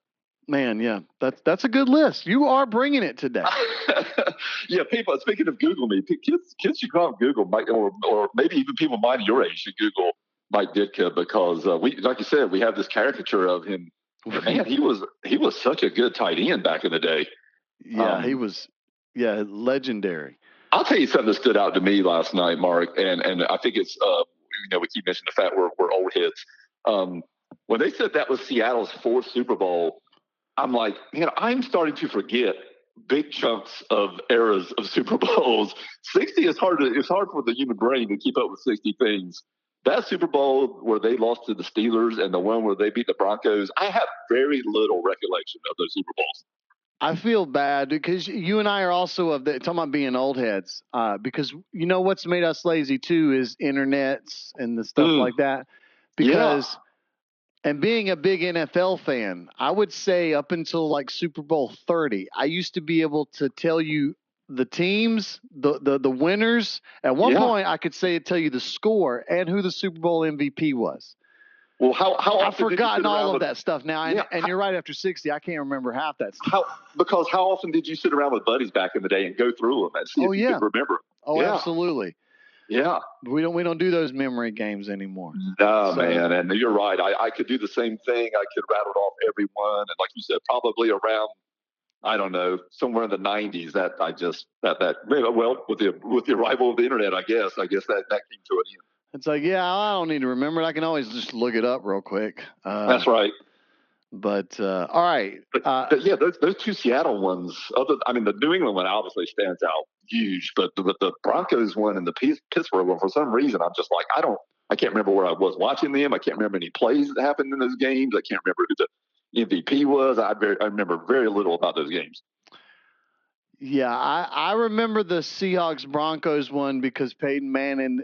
Speaker 5: man, yeah, that's a good list. You are bringing it today.
Speaker 6: Yeah, people. Speaking of Google me, kids should go on Google Mike, or maybe even people mine your age should Google Mike Ditka, because we, like you said, we have this caricature of him. Man, he was such a good tight end back in the day.
Speaker 5: Yeah, he was, legendary.
Speaker 6: I'll tell you something that stood out to me last night, Mark, and I think it's we keep mentioning the fact we're old heads. When they said that was Seattle's 4th Super Bowl, I'm like, I'm starting to forget big chunks of eras of Super Bowls. 60 is hard. It's hard for the human brain to keep up with 60 things. That Super Bowl where they lost to the Steelers and the one where they beat the Broncos, I have very little recollection of those Super Bowls.
Speaker 5: I feel bad because you and I are also talking about being old heads. Because what's made us lazy too is internets and the stuff like that. Because and being a big NFL fan, I would say up until like Super Bowl 30, I used to be able to tell you the teams, the winners. At one point, I could tell you the score and who the Super Bowl MVP was.
Speaker 6: Well, how
Speaker 5: I've forgotten all of that stuff now, and you're right. After 60, I can't remember half that stuff.
Speaker 6: How often did you sit around with buddies back in the day and go through them and see if you could remember?
Speaker 5: Oh, absolutely.
Speaker 6: Yeah.
Speaker 5: We don't do those memory games anymore.
Speaker 6: No, man, and you're right. I could do the same thing. I could rattle off everyone, and like you said, probably around, I don't know, somewhere in the 90s. With the arrival of the internet, I guess that came to an end.
Speaker 5: It's like, I don't need to remember it. I can always just look it up real quick.
Speaker 6: That's right.
Speaker 5: But all right.
Speaker 6: But yeah, those two Seattle ones. The New England one obviously stands out huge, but the Broncos one and the Pittsburgh one, for some reason, I'm just like, I can't remember where I was watching them. I can't remember any plays that happened in those games. I can't remember who the MVP was. I remember very little about those games.
Speaker 5: Yeah, I remember the Seahawks-Broncos one because Peyton Manning,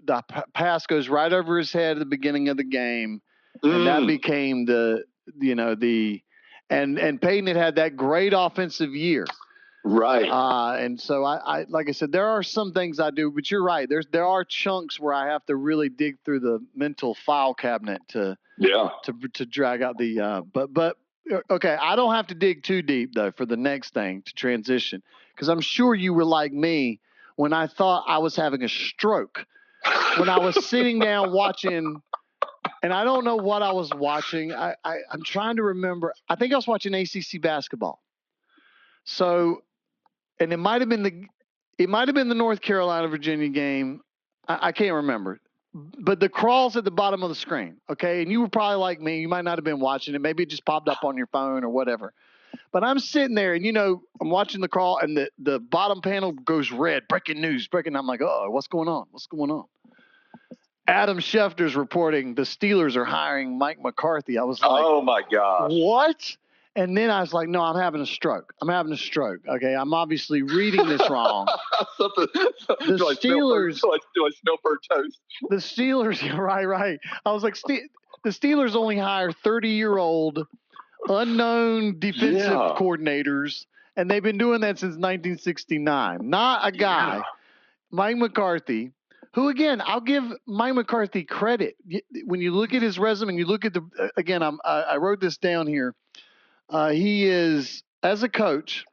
Speaker 5: the pass goes right over his head at the beginning of the game, and that became and Peyton had that great offensive year.
Speaker 6: Right.
Speaker 5: And so I like I said, there are some things I do, but you're right. There are chunks where I have to really dig through the mental file cabinet to drag out the but okay, I don't have to dig too deep though for the next thing to transition, because I'm sure you were like me when I thought I was having a stroke when I was sitting down watching. And I don't know what I was watching. I'm trying to remember. I think I was watching ACC basketball. So, and it might have been the North Carolina Virginia game. I can't remember. But the crawl's at the bottom of the screen, okay? And you were probably like me. You might not have been watching it. Maybe it just popped up on your phone or whatever. But I'm sitting there, and I'm watching the crawl, and the bottom panel goes red. Breaking news. I'm like, what's going on? What's going on? Adam Schefter's reporting the Steelers are hiring Mike McCarthy. I was like,
Speaker 6: oh my gosh.
Speaker 5: What? And then I was like, no, I'm having a stroke. Okay, I'm obviously reading this wrong. The Steelers.
Speaker 6: Do I smell burnt toast?
Speaker 5: The Steelers, right. I was like, the Steelers only hire 30-year-old unknown defensive coordinators, and they've been doing that since 1969. Not a guy, Mike McCarthy. Who, again, I'll give Mike McCarthy credit. When you look at his resume and you look at I wrote this down here. He is, as a coach,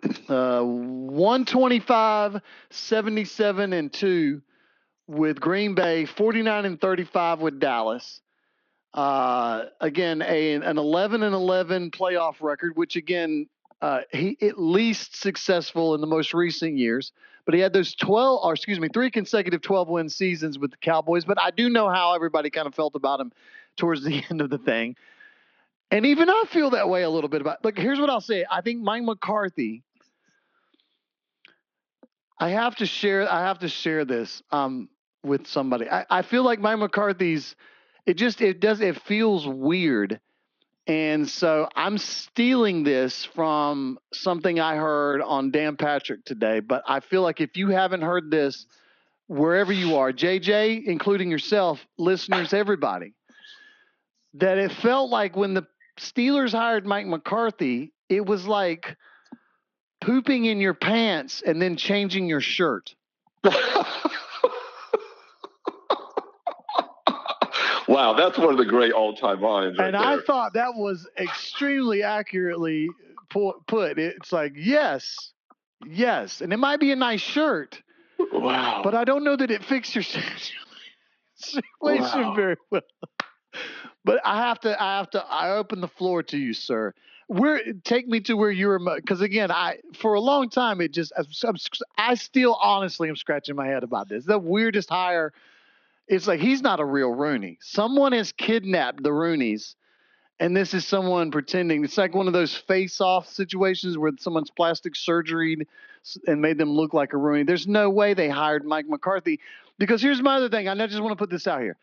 Speaker 5: 125, 77, and 2 with Green Bay, 49 and 35 with Dallas. Again, an 11-11 playoff record, which again, he at least successful in the most recent years. But he had those 3 consecutive 12-win seasons with the Cowboys. But I do know how everybody kind of felt about him towards the end of the thing. And even I feel that way a little bit about. Look, here's what I'll say. I think Mike McCarthy. I have to share this with somebody. I feel like Mike McCarthy's. It feels weird. And so I'm stealing this from something I heard on Dan Patrick today. But I feel like if you haven't heard this, wherever you are, JJ, including yourself, listeners, everybody, that it felt like when the Steelers hired Mike McCarthy, it was like pooping in your pants and then changing your shirt.
Speaker 6: Wow, that's one of the great all-time lines right
Speaker 5: and
Speaker 6: there.
Speaker 5: I thought that was extremely accurately put. It's like, yes. And it might be a nice shirt.
Speaker 6: Wow.
Speaker 5: But I don't know that it fixed your situation very well. But I open the floor to you, sir. Take me to where you were, because again, for a long time, I still honestly am scratching my head about this. The weirdest hire. It's like he's not a real Rooney. Someone has kidnapped the Rooneys, and this is someone pretending. It's like one of those face-off situations where someone's plastic surgery and made them look like a Rooney. There's no way they hired Mike McCarthy. Because here's my other thing. I just want to put this out here.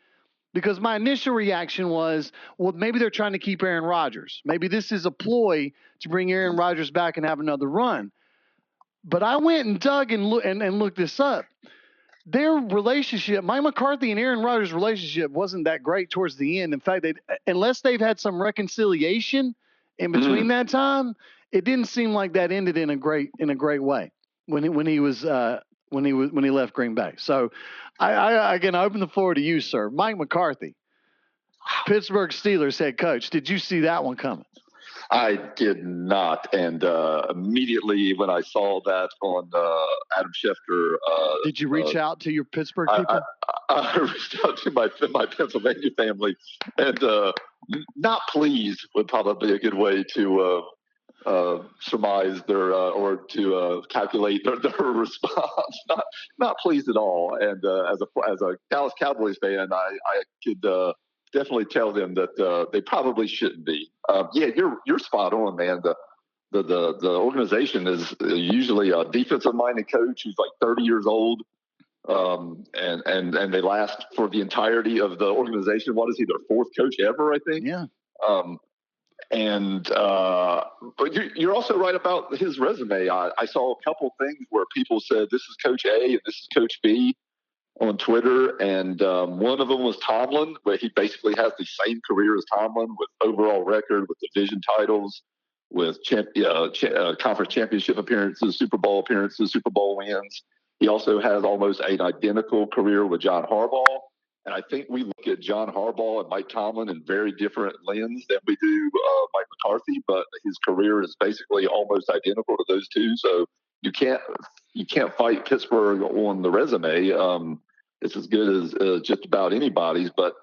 Speaker 5: Because my initial reaction was, well, maybe they're trying to keep Aaron Rodgers. Maybe this is a ploy to bring Aaron Rodgers back and have another run. But I went and dug and looked this up. Their relationship, Mike McCarthy and Aaron Rodgers' relationship wasn't that great towards the end. In fact, unless they've had some reconciliation in between that time, it didn't seem like that ended in a great way when he left Green Bay. So, I open the floor to you, sir. Mike McCarthy, Pittsburgh Steelers head coach. Did you see that one coming?
Speaker 6: I did not, and immediately when I saw that on Adam Schefter,
Speaker 5: did you reach out to your Pittsburgh people?
Speaker 6: I reached out to my Pennsylvania family, and not pleased would probably be a good way to surmise their or to calculate their response. Not pleased at all, and as a Dallas Cowboys fan, I could definitely tell them that they probably shouldn't be. Yeah, you're spot on, man. The organization is usually a defensive-minded coach who's like 30 years old, and they last for the entirety of the organization. What is he, their fourth coach ever, I think?
Speaker 5: Yeah.
Speaker 6: But you're also right about his resume. I saw a couple things where people said this is Coach A and this is Coach B on Twitter, and one of them was Tomlin, where he basically has the same career as Tomlin with overall record, with division titles, with conference championship appearances, Super Bowl appearances, Super Bowl wins. He also has almost an identical career with John Harbaugh. And I think we look at John Harbaugh and Mike Tomlin in very different lens than we do Mike McCarthy, but his career is basically almost identical to those two. So you can't fight Pittsburgh on the resume. It's as good as just about anybody's, but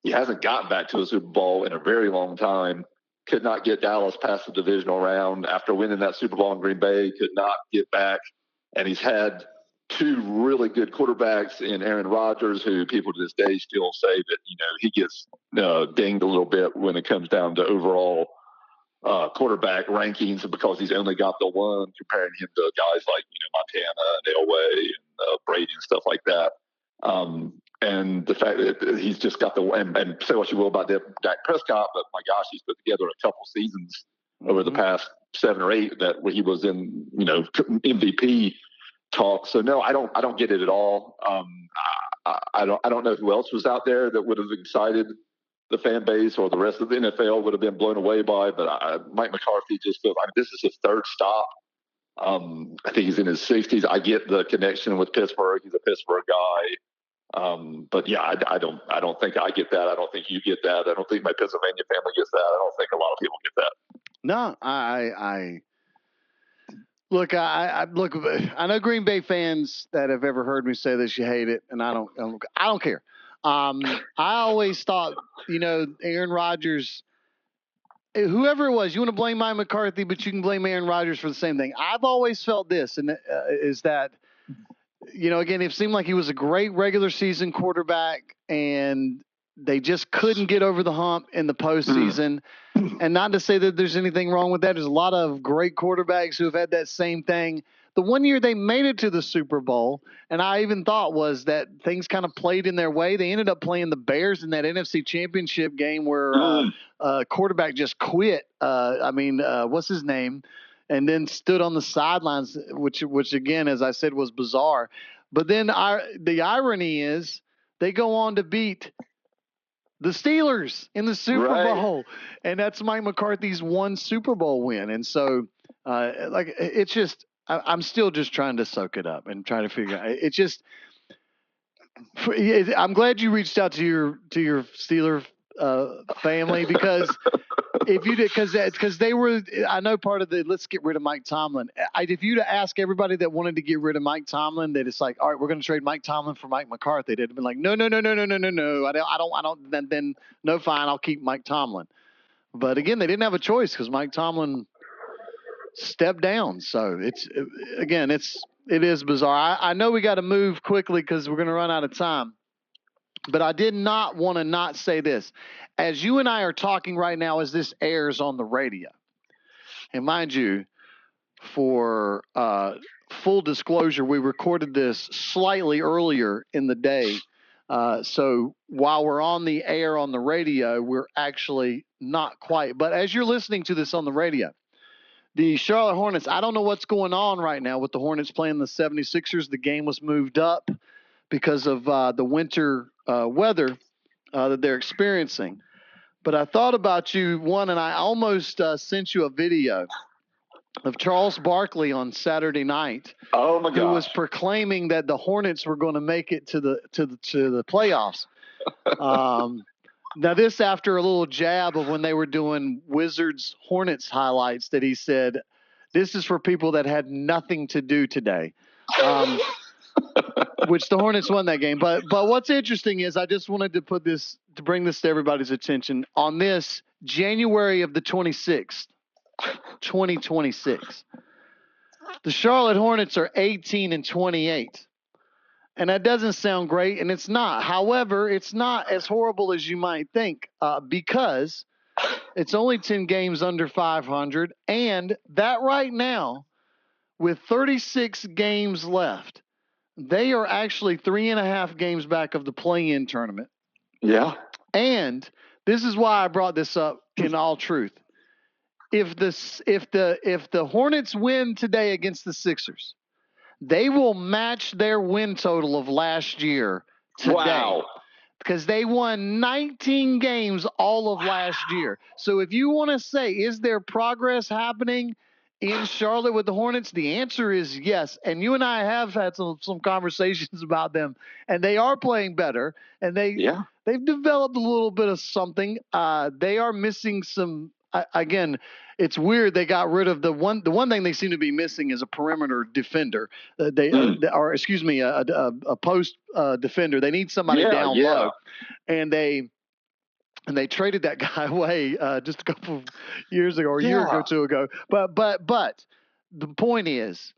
Speaker 6: he hasn't gotten back to a Super Bowl in a very long time. Could not get Dallas past the divisional round after winning that Super Bowl in Green Bay. Could not get back, and he's had two really good quarterbacks in Aaron Rodgers, who people to this day still say that he gets dinged a little bit when it comes down to overall quarterback rankings because he's only got the one, comparing him to guys like Montana and Elway and Brady and stuff like that. And the fact that he's just got and say what you will about Dak Prescott, but my gosh, he's put together a couple seasons over the past 7 or 8 that where he was in MVP talk. So no, I don't get it at all. I don't know who else was out there that would have excited the fan base or the rest of the NFL would have been blown away by. But Mike McCarthy just feels like this is his third stop. I think he's in his 60s. I get the connection with Pittsburgh. He's a Pittsburgh guy. But yeah, I don't think I get that. I don't think you get that. I don't think my Pennsylvania family gets that. I don't think a lot of people get that.
Speaker 5: No, I look. I know Green Bay fans that have ever heard me say this. You hate it, and I don't care. I always thought, Aaron Rodgers, whoever it was, you want to blame Mike McCarthy, but you can blame Aaron Rodgers for the same thing. I've always felt this, and is that, again, it seemed like he was a great regular season quarterback, and they just couldn't get over the hump in the postseason. And not to say that there's anything wrong with that. There's a lot of great quarterbacks who have had that same thing. The one year they made it to the Super Bowl, and I even thought was that things kind of played in their way. They ended up playing the Bears in that NFC Championship game where quarterback just quit. What's his name? And then stood on the sidelines, which again, as I said, was bizarre. But then the irony is they go on to beat the Steelers in the Super Bowl, and that's Mike McCarthy's one Super Bowl win. And so, it's just, I'm still just trying to soak it up and trying to figure out. It's just, I'm glad you reached out to your Steeler family, because if you did, because they were, I know part of the let's get rid of Mike Tomlin. If you'd ask everybody that wanted to get rid of Mike Tomlin, that it's like, all right, we're going to trade Mike Tomlin for Mike McCarthy, they'd have been like, no. I don't. Then no, fine, I'll keep Mike Tomlin. But again, they didn't have a choice because Mike Tomlin stepped down. So it is bizarre. I know we got to move quickly because we're going to run out of time. But I did not want to not say this. As you and I are talking right now, as this airs on the radio, and mind you, for full disclosure, we recorded this slightly earlier in the day. So while we're on the air on the radio, we're actually not quite. But as you're listening to this on the radio, the Charlotte Hornets, I don't know what's going on right now with the Hornets playing the 76ers. The game was moved up because of the winter weather that they're experiencing. But I thought about you, and I almost sent you a video of Charles Barkley on Saturday night.
Speaker 6: Oh my gosh.
Speaker 5: Who was proclaiming that the Hornets were going to make it to the playoffs. Now this after a little jab of when they were doing Wizards Hornets highlights that he said, this is for people that had nothing to do today. Which the Hornets won that game. But what's interesting is I just wanted to bring this to everybody's attention. On this January of the 26th, 2026, the Charlotte Hornets are 18-28. And that doesn't sound great, and it's not. However, it's not as horrible as you might think, because it's only 10 games under 500, and that right now, with 36 games left, they are actually 3.5 games back of the play-in tournament.
Speaker 6: Yeah.
Speaker 5: And this is why I brought this up in all truth. If the Hornets win today against the Sixers, they will match their win total of last year today.
Speaker 6: Wow.
Speaker 5: Because they won 19 games all of last year. So if you want to say, is there progress happening in Charlotte with the Hornets? The answer is yes. And you and I have had some conversations about them, and they are playing better. And they've developed a little bit of something. They are missing some. Again, it's weird. They got rid of the one thing they seem to be missing is a perimeter defender. A post defender. They need somebody down low, and they traded that guy away just a couple of years ago, or a year or two ago. But the point is,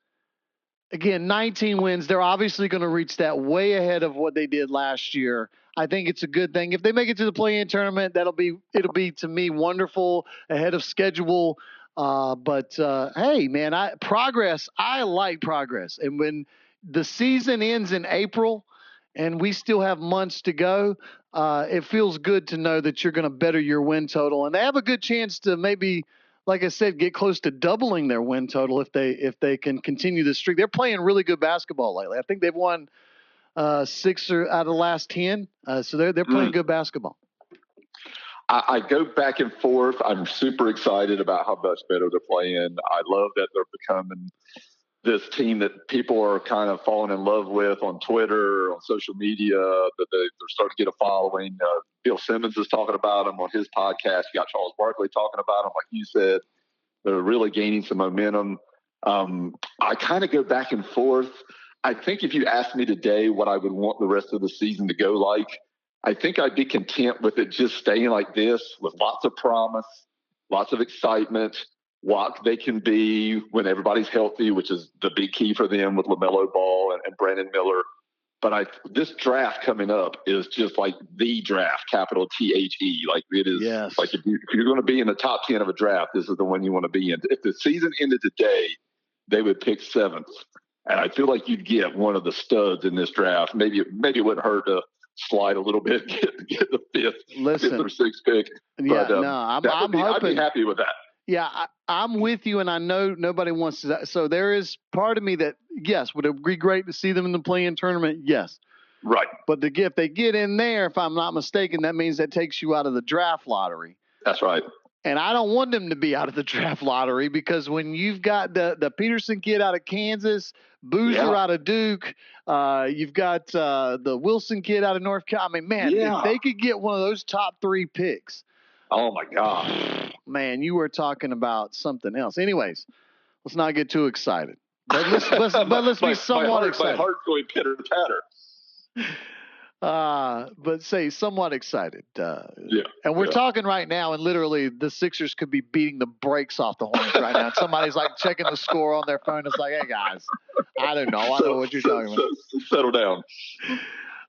Speaker 5: again, 19 wins. They're obviously going to reach that way ahead of what they did last year. I think it's a good thing. If they make it to the play-in tournament, it'll be to me wonderful, ahead of schedule. Hey, man, I like progress. And when the season ends in April and we still have months to go, it feels good to know that you're going to better your win total. And they have a good chance to maybe, like I said, get close to doubling their win total if they can continue this streak. They're playing really good basketball lately. I think they've won 6 out of the last 10. So they're playing good basketball.
Speaker 6: I go back and forth. I'm super excited about how much better they're playing. I love that they're becoming this team that people are kind of falling in love with on Twitter, on social media, that they're starting to get a following. Bill Simmons is talking about them on his podcast. You got Charles Barkley talking about them, like you said. They're really gaining some momentum. I kind of go back and forth. I think if you asked me today what I would want the rest of the season to go like, I think I'd be content with it just staying like this, with lots of promise, lots of excitement, what they can be when everybody's healthy, which is the big key for them with LaMelo Ball and Brandon Miller. But this draft coming up is just like the draft, capital THE. Like it is,
Speaker 5: yes.
Speaker 6: Like if you're going to be in the top 10 of a draft, this is the one you want to be in. If the season ended today, they would pick 7th. And I feel like you'd get one of the studs in this draft. Maybe it wouldn't hurt to slide a little bit, get the fifth or 6th pick.
Speaker 5: Yeah,
Speaker 6: but,
Speaker 5: I'm hoping.
Speaker 6: I'd be happy with that.
Speaker 5: Yeah, I'm with you, and I know nobody wants to. So there is part of me that, yes, would it be great to see them in the play-in tournament? Yes.
Speaker 6: Right.
Speaker 5: But if they get in there, if I'm not mistaken, that means that takes you out of the draft lottery.
Speaker 6: That's right.
Speaker 5: And I don't want them to be out of the draft lottery because when you've got the Peterson kid out of Kansas, Boozer out of Duke, you've got the Wilson kid out of North Carolina. I mean, man, if they could get one of those top 3 picks.
Speaker 6: Oh, my God.
Speaker 5: Man, you were talking about something else. Anyways, let's not get too excited. But let's be somewhat excited.
Speaker 6: My heart's going pitter-patter.
Speaker 5: But say somewhat excited.
Speaker 6: Yeah.
Speaker 5: And we're talking right now, and literally the Sixers could be beating the brakes off the Hornets right now. And somebody's like checking the score on their phone. It's like, hey guys, I don't know. I don't know what you're talking about.
Speaker 6: Settle down.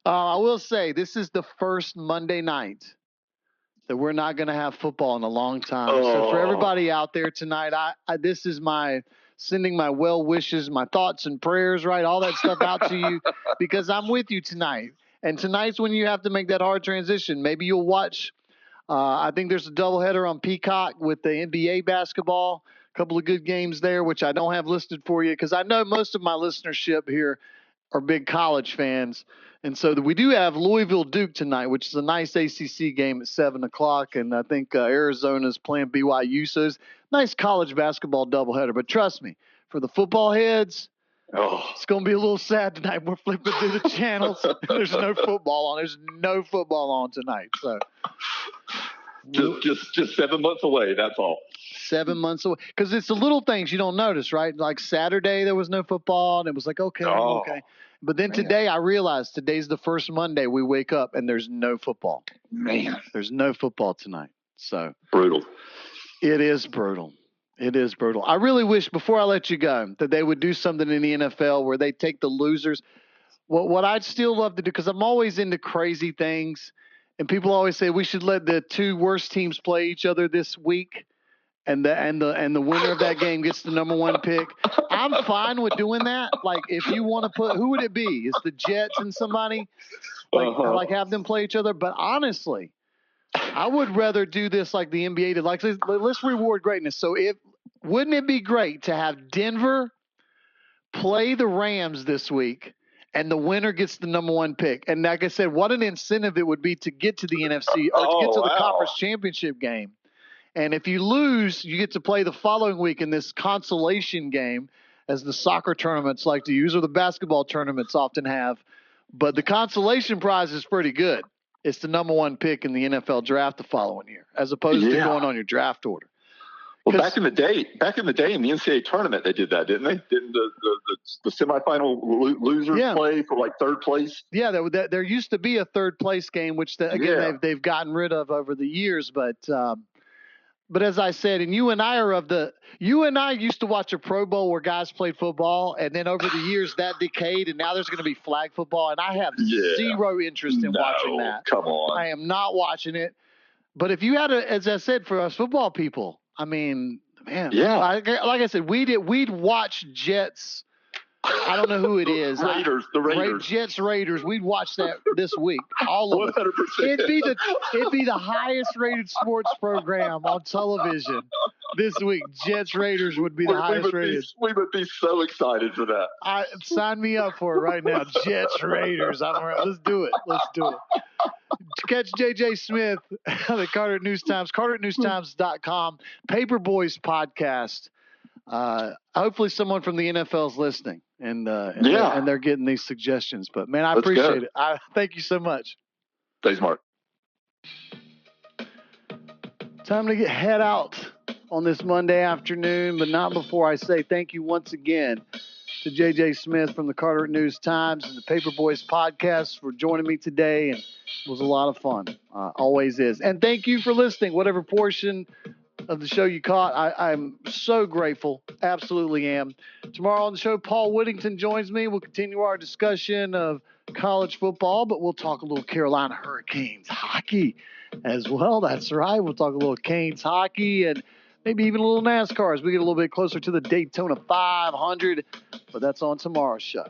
Speaker 5: I will say this is the first Monday night that we're not going to have football in a long time. So for everybody out there tonight, this is my sending my well wishes, my thoughts and prayers, right? All that stuff out to you because I'm with you tonight. And tonight's when you have to make that hard transition. Maybe you'll watch. I think there's a doubleheader on Peacock with the NBA basketball. A couple of good games there, which I don't have listed for you because I know most of my listenership here are big college fans. And so we do have Louisville Duke tonight, which is a nice ACC game at 7 o'clock. And I think Arizona's playing BYU. So it's a nice college basketball doubleheader. But trust me, for the football heads, it's going to be a little sad tonight. We're flipping through the channels. There's no football on. There's no football on tonight. So
Speaker 6: just 7 months away. That's all.
Speaker 5: 7 months away. Because it's the little things you don't notice, right? Like Saturday, there was no football. And it was like, okay. But then today I realized today's the first Monday we wake up and there's no football.
Speaker 6: Man.
Speaker 5: There's no football tonight. So
Speaker 6: brutal.
Speaker 5: It is brutal. It is brutal. I really wish before I let you go that they would do something in the NFL where they take the losers. What I'd still love to do, because I'm always into crazy things, and people always say we should let the 2 worst teams play each other this week, and the winner of that game gets the number 1 pick. I'm fine with doing that. Like if you want to put, who would it be? Is the Jets and somebody like have them play each other? But honestly, I would rather do this like the NBA did. Like let's reward greatness. So wouldn't it be great to have Denver play the Rams this week and the winner gets the number 1 pick? And like I said, what an incentive it would be to get to the NFC or to get to the conference championship game. And if you lose, you get to play the following week in this consolation game, as the soccer tournaments like to use or the basketball tournaments often have. But the consolation prize is pretty good. It's the number 1 pick in the NFL draft the following year, as opposed to going on your draft order.
Speaker 6: Well, back in the day in the NCAA tournament, they did that, didn't they? Didn't the semifinal losers play for like 3rd place? Yeah,
Speaker 5: there used to be a 3rd place game, which they've gotten rid of over the years. But as I said, and you and I used to watch a Pro Bowl where guys played football, and then over the years that decayed, and now there's going to be flag football, and I have zero interest in watching that.
Speaker 6: Come on,
Speaker 5: I am not watching it. But if you had as I said, for us football people, I mean, man, like I said, we'd watch Jets. I don't know who it is.
Speaker 6: The Raiders.
Speaker 5: Jets Raiders. We'd watch that this week. All of
Speaker 6: 100%.
Speaker 5: it. It'd be the highest rated sports program on television this week. Jets Raiders would be the highest rated.
Speaker 6: We would be so excited for that.
Speaker 5: Sign me up for it right now. Jets Raiders. Let's do it. Catch JJ Smith on the Carteret-News-Times, Carteret-News-Times.com, Paperboys podcast. Hopefully someone from the NFL is listening and they're getting these suggestions. But man, I appreciate it. Thank you so much.
Speaker 6: Thanks, Mark.
Speaker 5: Time to head out on this Monday afternoon, but not before I say thank you once again to JJ Smith from the Carteret-News-Times and the Paperboys podcast for joining me today and It was a lot of fun. Always is. And thank you for listening, whatever portion of the show you caught. I'm so grateful. Absolutely am. Tomorrow on the show, Paul Whittington joins me. We'll continue our discussion of college football, but we'll talk a little Carolina Hurricanes hockey as well. That's right. We'll talk a little Canes hockey and maybe even a little NASCAR as we get a little bit closer to the Daytona 500. But that's on tomorrow's show.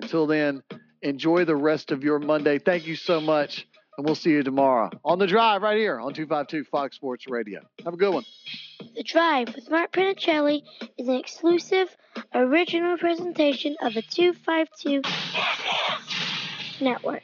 Speaker 5: Until then, enjoy the rest of your Monday. Thank you so much, and we'll see you tomorrow on The Drive right here on 252 Fox Sports Radio. Have a good one.
Speaker 7: The Drive with Mark Panichelli is an exclusive, original presentation of the 252 Network.